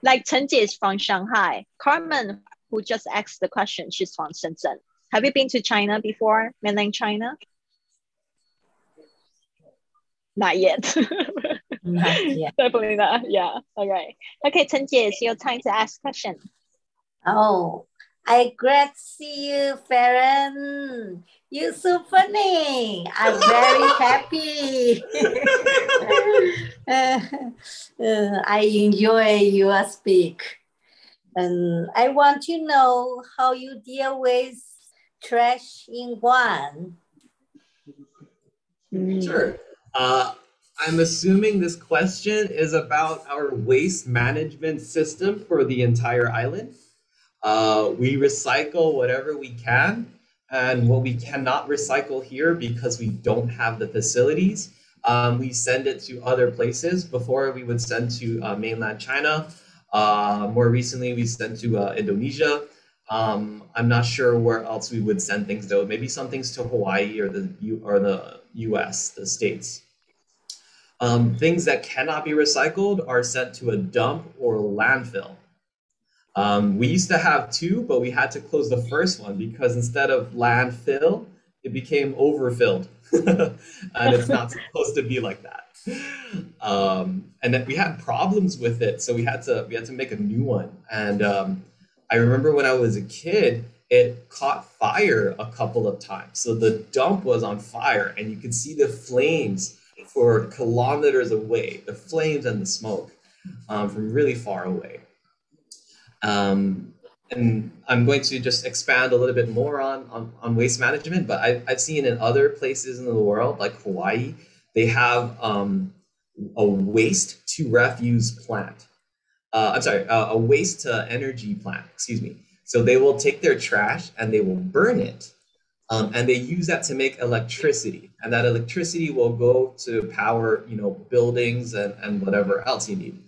like Chen Jie is from Shanghai. Carmen, who just asked the question, she's from Shenzhen. Have you been to China before, mainland China? Not yet. Not yet. Definitely not. Yeah. All right. Okay, Chen Jie, it's your time to ask question. Oh, I glad to see you, Farron. You're so funny. I'm very happy. I enjoy your speak. And I want to know how you deal with trash in Guam. Sure. I'm assuming this question is about our waste management system for the entire island. We recycle whatever we can, and what we cannot recycle here because we don't have the facilities, we send it to other places. Before we would send to mainland China. More recently, we sent to Indonesia. I'm not sure where else we would send things though. Maybe some things to Hawaii or the US, the States. Things that cannot be recycled are sent to a dump or landfill. We used to have two, but we had to close the first one because instead of landfill, it became overfilled. And it's not supposed to be like that. And then we had problems with it, so we had to make a new one. And I remember when I was a kid, it caught fire a couple of times. So the dump was on fire, and you could see the flames for kilometers away, the flames and the smoke from really far away. And I'm going to just expand a little bit more on waste management, but I've seen in other places in the world, like Hawaii, they have a waste to refuse plant. A waste to energy plant, excuse me. So they will take their trash and they will burn it. And they use that to make electricity. And that electricity will go to power, buildings and whatever else you need.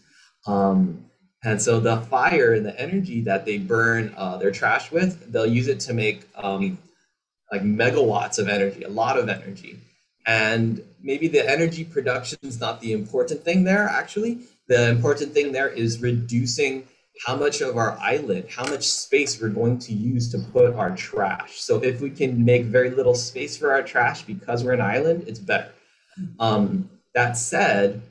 And so the fire and the energy that they burn their trash with, they'll use it to make like megawatts of energy, a lot of energy. And maybe the energy production is not the important thing there, actually. The important thing there is reducing how much of our island, how much space we're going to use to put our trash. So if we can make very little space for our trash because we're an island, it's better. That said,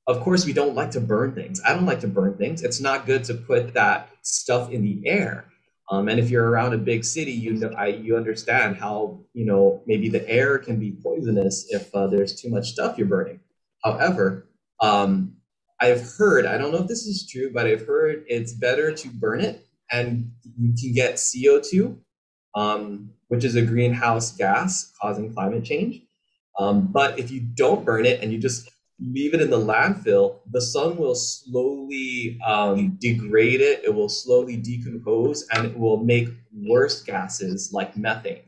of course, we don't like to burn things. I don't like to burn things. It's not good to put that stuff in the air. And if you're around a big city, you understand how, maybe the air can be poisonous if there's too much stuff you're burning. However, I've heard, I don't know if this is true, but I've heard it's better to burn it and you can get CO2, which is a greenhouse gas causing climate change. But if you don't burn it and you just leave it in the landfill, the sun will slowly degrade it. It will slowly decompose and it will make worse gases like methane.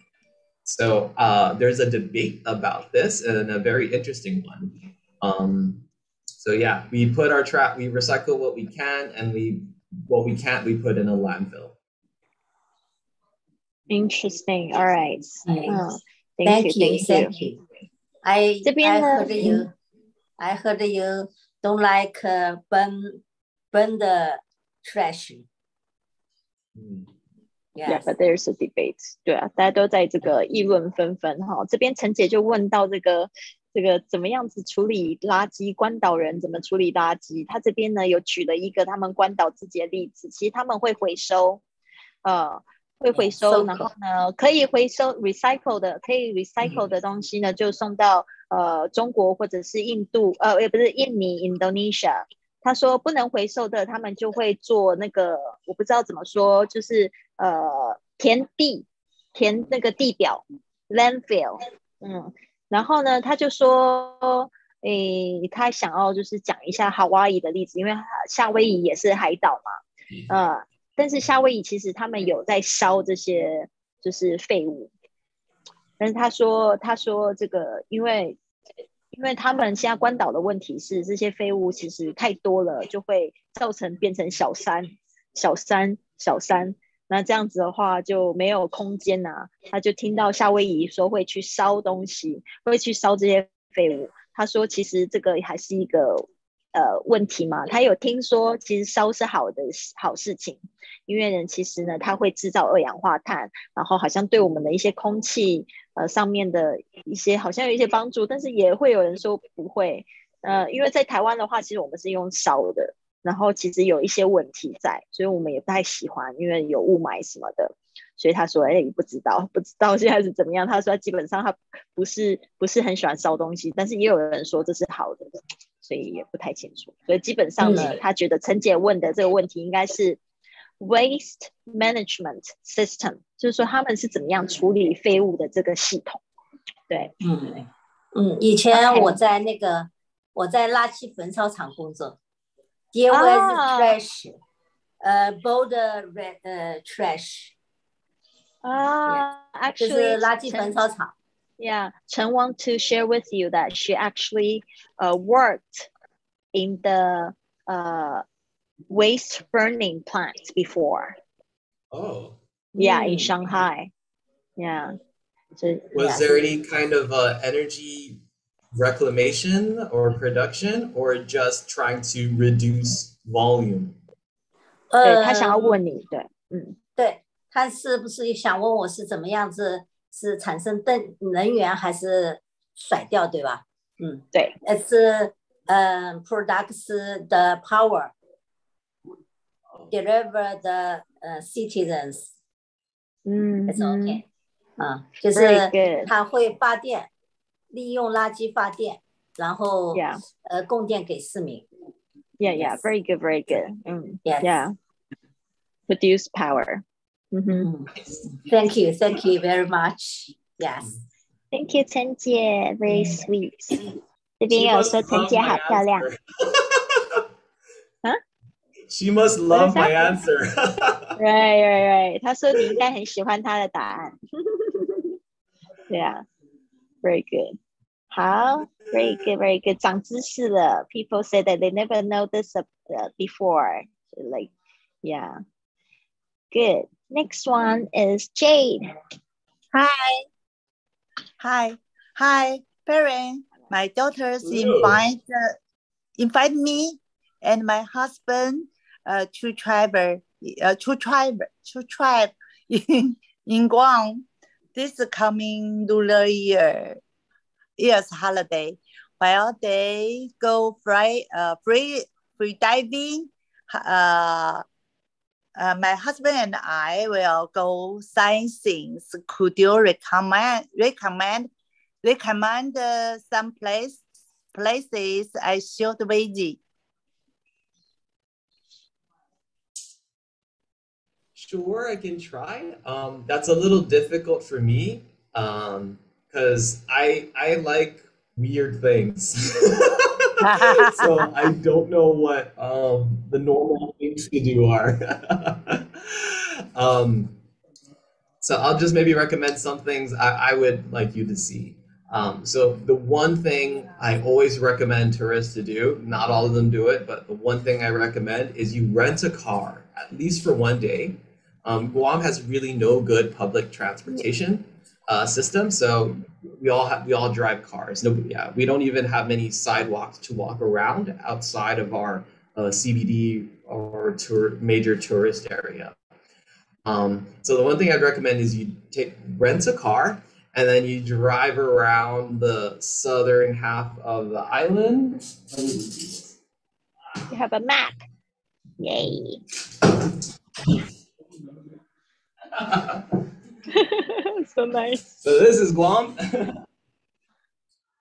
So there's a debate about this and a very interesting one. So yeah, we put our we recycle what we can, and what we can't, we put in a landfill. Interesting. All right. Thank you. I heard you don't like burn the trash. Yeah, but there's a debate. 对啊，大家都在这个议论纷纷哈。这边陈姐就问到这个怎么样子处理垃圾，关岛人怎么处理垃圾？他这边呢有举了一个他们关岛自己的例子，其实他们会回收，然后呢可以回收 recycle 的东西呢，就送到中国或者是印度，也不是印尼 Indonesia。他说不能回收的，他们就会做那个，我不知道怎么说，就是填那个地表 landfill，然后呢，他就说，他想要就是讲一下夏威夷的例子，因为夏威夷也是海岛嘛，但是夏威夷其实他们有在烧这些就是废物，但是他说这个，因为他们现在关岛的问题是这些废物其实太多了，就会变成小山，那这样子的话就没有空间啊。他就听到夏威夷说会去烧东西，会去烧这些废物。他说其实这个还是一个问题嘛。他有听说其实烧是好事情，因为其实呢它会制造二氧化碳，然后好像对我们的一些空气上面的一些好像有一些帮助，但是也会有人说不会。因为在台湾的话其实我们是用烧的，然后其实有一些问题在，所以我们也不太喜欢，因为有雾霾什么的。所以他说不知道现在是怎么样。他说基本上他不是很喜欢烧东西，但是也有人说这是好的，所以也不太清楚。所以基本上呢，他觉得陈姐问的这个问题应该是 waste management system， 就是说他们是怎么样处理废物的这个系统。对，以前我在垃圾焚烧厂工作。Deal with trash, bold trash. Actually, 就是垃圾焚烧厂。Yeah, Chen want to share with you that she actually worked in the waste burning plant before. Oh. Yeah, in Shanghai. Yeah. So, was there any kind of energy reclamation or production, or just trying to reduce volume? 对，他想要问你，对，对，他是不是想问我是怎么样子，是产生能源还是甩掉，对吧？对，是products the power, deliver the citizens. It's okay. 就是他会发电。利用垃圾发电，然后供电给市民。Yeah, very good, very good. Yeah, produce power. Thank you very much. Yes. Thank you, 陈姐 very sweet. 这边有说陈姐好漂亮。She must love my answer. Right. 她说你应该很喜欢她的答案。对啊。Very good. 好 very good. 长知识了。People say that they never know this before. Like, yeah. Good. Next one is Jade. Hi, Farron. My daughters invite me and my husband to travel in Guam. This coming lunar year's holiday, while they go free diving, my husband and I will go sightseeing. Could you recommend some places I should visit? Sure, I can try. That's a little difficult for me because I like weird things. So I don't know what the normal things to do are. So I'll just maybe recommend some things I would like you to see. So the one thing I always recommend tourists to do, not all of them do it, but the one thing I recommend is you rent a car, at least for one day. Guam has really no good public transportation system, so we all drive cars. We don't even have many sidewalks to walk around outside of our CBD or major tourist area. So the one thing I'd recommend is you rent a car and then you drive around the southern half of the island. You have a map. Yay. So nice. So this is Guam.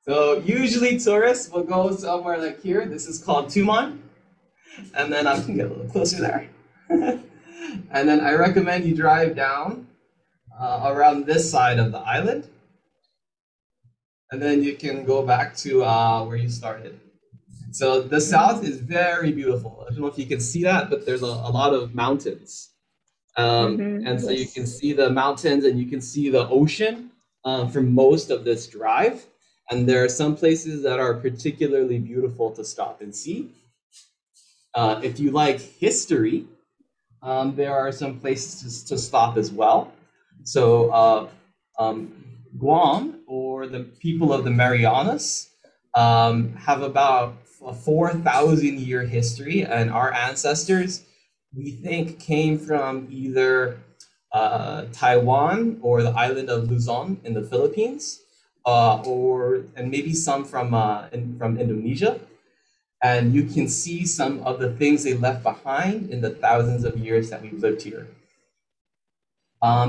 So usually tourists will go somewhere like here. This is called Tumon. And then I can get a little closer there. And then I recommend you drive down around this side of the island. And then you can go back to where you started. So the south is very beautiful. I don't know if you can see that, but there's a lot of mountains. And so you can see the mountains and you can see the ocean for most of this drive. And there are some places that are particularly beautiful to stop and see. If you like history, there are some places to stop as well. So Guam, or the people of the Marianas, have about a 4,000-year history, and our ancestors, we think, came from either Taiwan or the island of Luzon in the Philippines, and maybe some from Indonesia. And you can see some of the things they left behind in the thousands of years that we've lived here.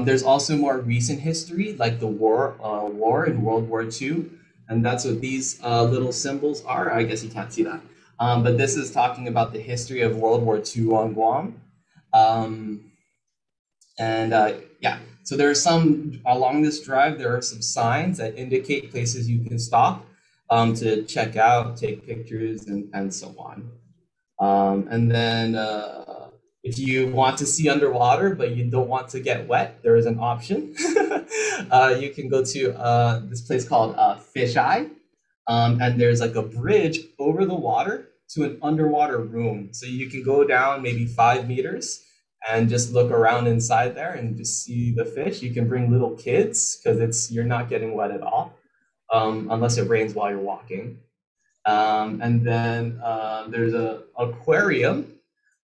There's also more recent history, like the war in World War II, and that's what these little symbols are. I guess you can't see that, but this is talking about the history of World War II on Guam. Yeah, so there are some, along this drive, there are some signs that indicate places you can stop to check out, take pictures, and so on. And then if you want to see underwater, but you don't want to get wet, there is an option. You can go to this place called Fish Eye, and there's like a bridge over the water to an underwater room. So you can go down maybe 5 meters and just look around inside there and just see the fish. You can bring little kids because you're not getting wet at all, unless it rains while you're walking. And then there's an aquarium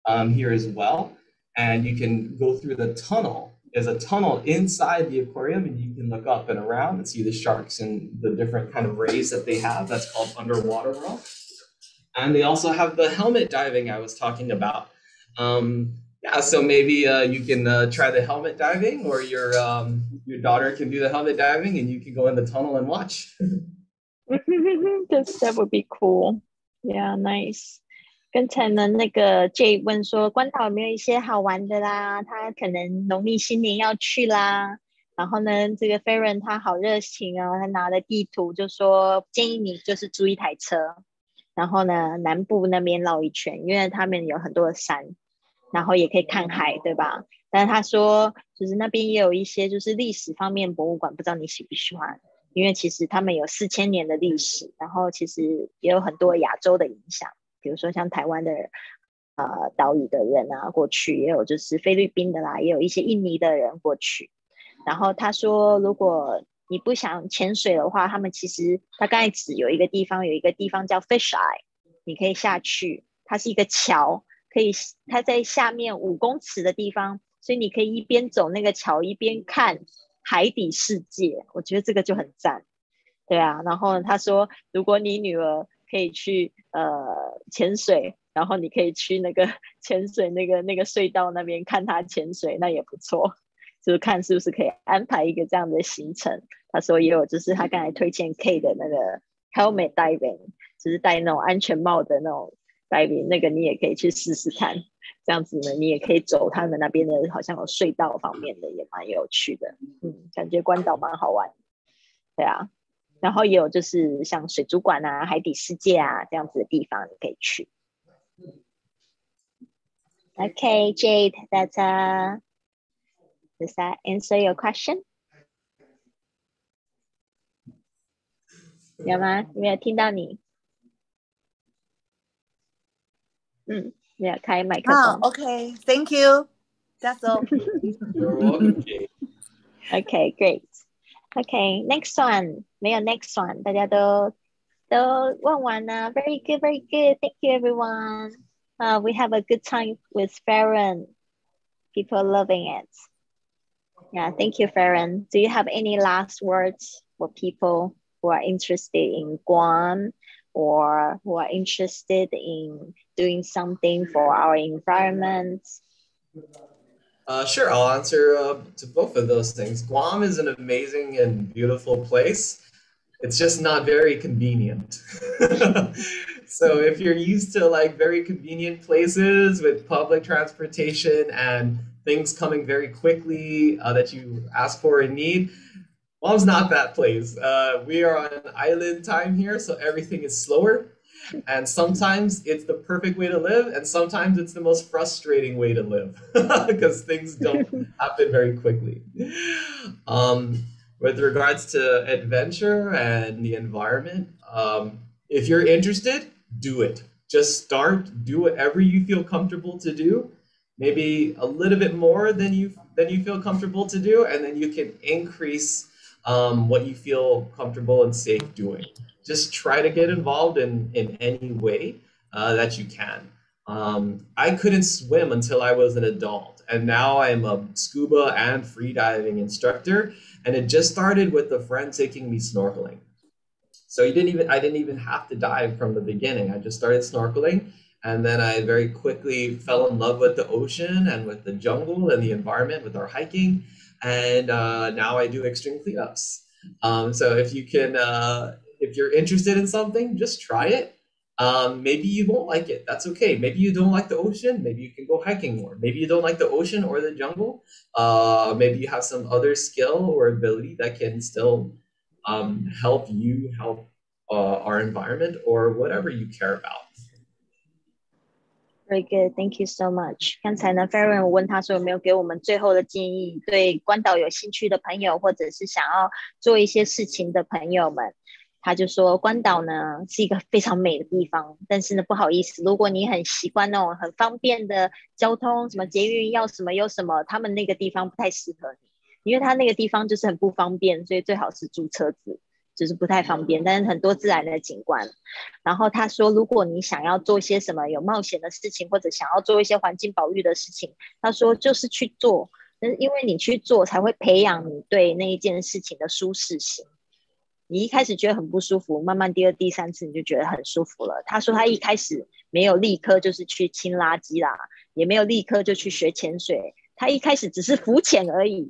here as well, and you can go through the tunnel. There's a tunnel inside the aquarium, and you can look up and around and see the sharks and the different kind of rays that they have. That's called underwater world. And they also have the helmet diving I was talking about. Yeah, so maybe you can try the helmet diving, or your daughter can do the helmet diving, and you can go in the tunnel and watch. That would be cool. Yeah, nice. 刚才呢，那个 Jay 问说，关岛有没有一些好玩的啦？他可能农历新年要去啦。然后呢，这个 Farron 他好热情哦，他拿了地图就说建议你就是租一台车，然后呢南部那边绕一圈，因为他们有很多的山，然后也可以看海，对吧？但是他说就是那边也有一些就是历史方面博物馆，不知道你喜不喜欢？因为其实他们有4000年的历史，然后其实也有很多亚洲的影响。比如说像台湾的岛屿的人啊，过去也有就是菲律宾的啦，也有一些印尼的人过去。然后他说，如果你不想潜水的话，他们其实他刚才指有一个地方叫 Fish Eye， 你可以下去，它是一个桥，它在下面5公尺的地方，所以你可以一边走那个桥一边看海底世界，我觉得这个就很赞。对啊，然后他说，如果你女儿可以去潜水，然后你可以去那个潜水那个隧道那边看他潜水，那也不错，就是看是不是可以安排一个这样的行程。他说也有就是他刚才推荐 K 的那个 helmet diving， 就是戴那种安全帽的那种 diving， 那个你也可以去试试看。这样子呢，你也可以走他们那边的好像有隧道方面的，也蛮有趣的。感觉关岛蛮好玩。对啊。然后也有就是像水族馆啊、海底世界啊这样子的地方，你可以去。Okay, Jade, does that answer your question? 有吗？没有听到你？没有开麦克风。Okay, thank you. That's all. You're welcome, Jade. Okay, great.Okay, next one. 没有 next one， 大家都问完了。Very good, very good. Thank you, everyone. We have a good time with Farron. People are loving it. Yeah, thank you, Farron. Do you have any last words for people who are interested in Guam or who are interested in doing something for our environment? Sure, I'll answer to both of those things. Guam is an amazing and beautiful place. It's just not very convenient. So if you're used to like very convenient places with public transportation and things coming very quickly that you ask for and need, Guam's not that place. We are on island time here, so everything is slower. And sometimes it's the perfect way to live, and sometimes it's the most frustrating way to live because things don't happen very quickly. With regards to adventure and the environment, if you're interested, do it. Just start, do whatever you feel comfortable to do, maybe a little bit more than you feel comfortable to do, and then you can increase what you feel comfortable and safe doing. Just try to get involved in any way that you can. I couldn't swim until I was an adult, and now I'm a scuba and freediving instructor, and it just started with a friend taking me snorkeling. So I didn't even have to dive from the beginning. I just started snorkeling, and then I very quickly fell in love with the ocean and with the jungle and the environment with our hiking. And now I do extreme cleanups. So if you can, if you're interested in something, just try it. Maybe you won't like it. That's okay. Maybe you don't like the ocean. Maybe you can go hiking more. Maybe you don't like the ocean or the jungle. Maybe you have some other skill or ability that can still help you help our environment or whatever you care about. Very good, thank you so much. 刚才呢 Farron 我问他说有没有给我们最后的建议，对关岛有兴趣的朋友或者是想要做一些事情的朋友们，他就说关岛呢是一个非常美的地方，但是呢不好意思，如果你很习惯那种很方便的交通，什么捷运要什么有什么，他们那个地方不太适合你，因为他那个地方就是很不方便，所以最好是租车子，就是不太方便，但是很多自然的景观。然后他说如果你想要做一些什么有冒险的事情，或者想要做一些环境保育的事情，他说就是去做，因为你去做才会培养你对那一件事情的舒适性。你一开始觉得很不舒服，慢慢第二第三次你就觉得很舒服了。他说他一开始没有立刻就是去清垃圾啦，也没有立刻就去学潜水，他一开始只是浮潜而已，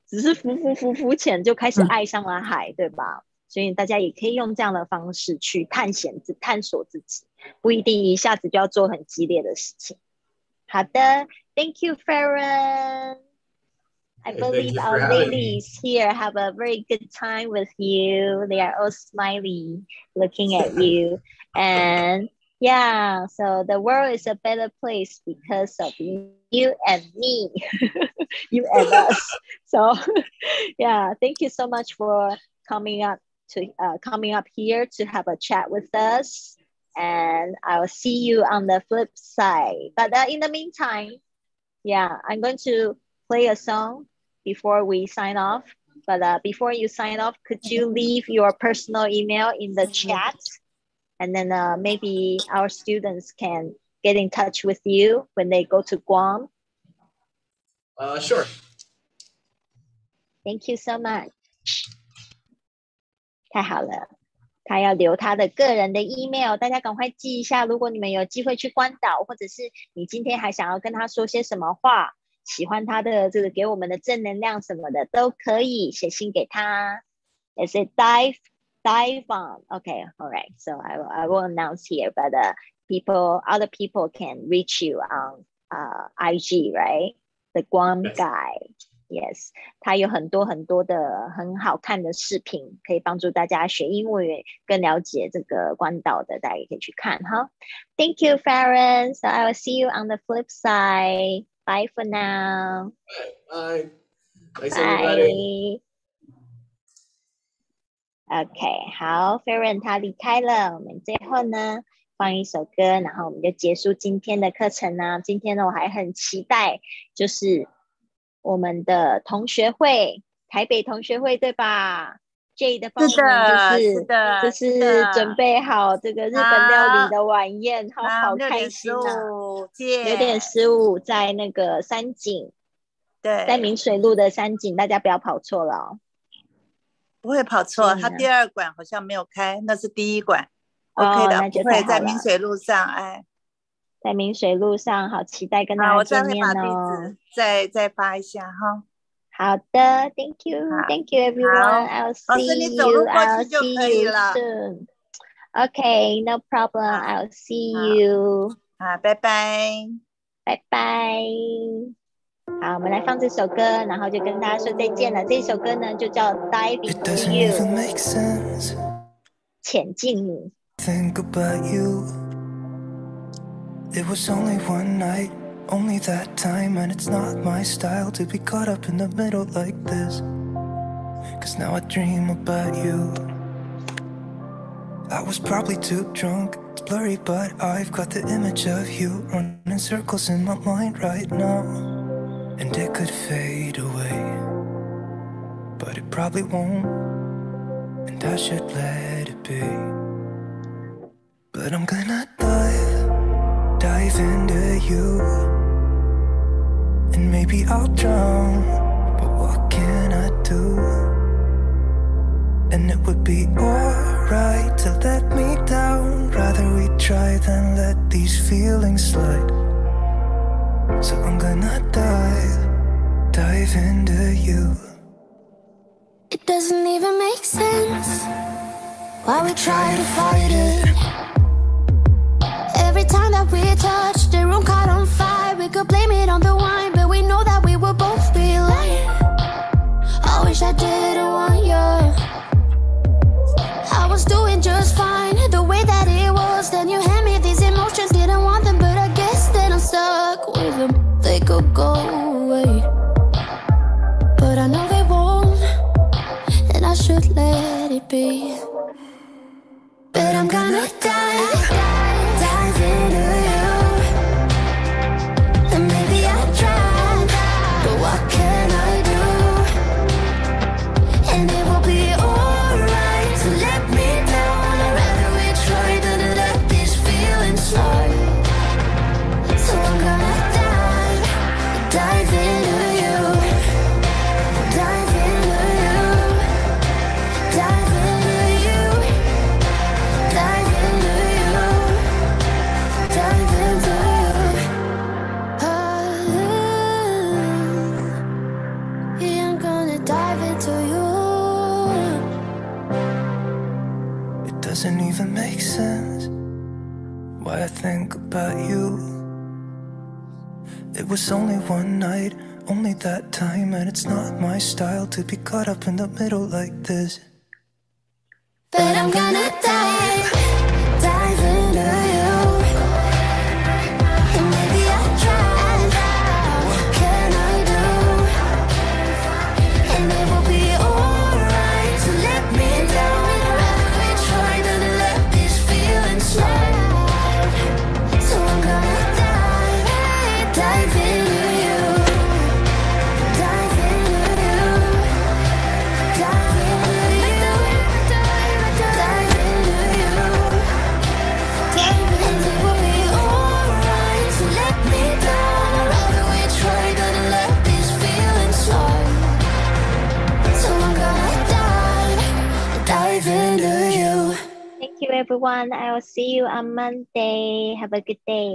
只是浮潜就开始爱上了海，对吧？所以大家也可以用这样的方式去探索自己，不一定一下子就要做很激烈的事情。好的 ，Thank you, Farron. I believe our ladies here have a very good time with you. They are all smiley, looking at you, and yeah, so the world is a better place because of you and me, you and us. So, yeah, thank you so much for coming up here to have a chat with us. And I'll see you on the flip side. But in the meantime, yeah, I'm going to play a song before we sign off. But before you sign off, could you leave your personal email in the chat? And then maybe our students can get in touch with you when they go to Guam. Sure. Thank you so much. 太好了，他要留他的个人的 email， 大家赶快记一下。如果你们有机会去关岛，或者是你今天还想要跟他说些什么话，喜欢他的这个给我们的正能量什么的，都可以写信给他。Is it dive on? Okay, all right. So I will announce here, but other people can reach you on IG, right? The Guam guy. Yes, 他有很多很多的很好看的视频，可以帮助大家学英文，更了解这个关岛的，大家也可以去看哈。Thank you, Farron. So I will see you on the flip side. Bye for now. Bye. Thanks everybody. OK， 好 ，Farron 他离开了，我们最后呢放一首歌，然后我们就结束今天的课程呢。今天呢我还很期待，就是我们的同学会，台北同学会对吧 ？J 的报名就是准备好这个日本料理的晚宴，好开心啊！6点15在那个山景，对，在明水路的山景，大家不要跑错了哦。不会跑错，他第二馆好像没有开，那是第一馆。OK 的，不会在明水路上，哎，在明水路上，好期待跟大家见面哦。我再发一下哈。好的 ，Thank you everyone. I'll see you soon. Okay, no problem. I'll see you. 好，拜拜，拜拜。好，我们来放这首歌，然后就跟大家说再见了。这首歌呢，就叫 Dive into You， 潜进你。Think about you. It was only one night, only that time, and it's not my style to be caught up in the middle like this. 'Cause now I dream about you. I was probably too drunk It's blurry, but I've got the image of you running circles in my mind right now. And it could fade away, but it probably won't, and I should let it be. But I'm gonna dive into you, and maybe I'll drown, but what can I do? And it would be alright to let me down. Rather we try than let these feelings slide. So I'm gonna dive into you. It doesn't even make sense why we try to fight it. Every time that we touch, the room caught on fire. We could blame it on the wine, but we know that we will both be lying. I wish I didn't want you. I was doing just fine, the way that it was. Then you hand me these emotions, didn't want them, but I guess that I'm stuck with them. They could go away, but I know they won't, and I should let it be. But I'm gonna dive into you, and maybe I'll try, but what can I do? And it will be alright to let me down. I'd rather we try than let these feelings slide. So I'm gonna dive into you, dive into you, dive into you, dive into you, dive into you. Yeah, I'm gonna dive into you. It doesn't even make sense why I think about you. It was only one night, only that time, and it's not my style to be caught up in the middle like this. But I'm gonna dive into you, and maybe I'll try. What can I do? And it will be alright to let me down. I'd rather we try than let these feelings slide. So I'm gonna dive into you, dive into you, dive into you, dive into you, dive into you. And it will be alright to let me down. I'd rather we try than let these feelings slide. So I'm gonna dive into you. Thank you, everyone. I will see you on Monday. Have a good day.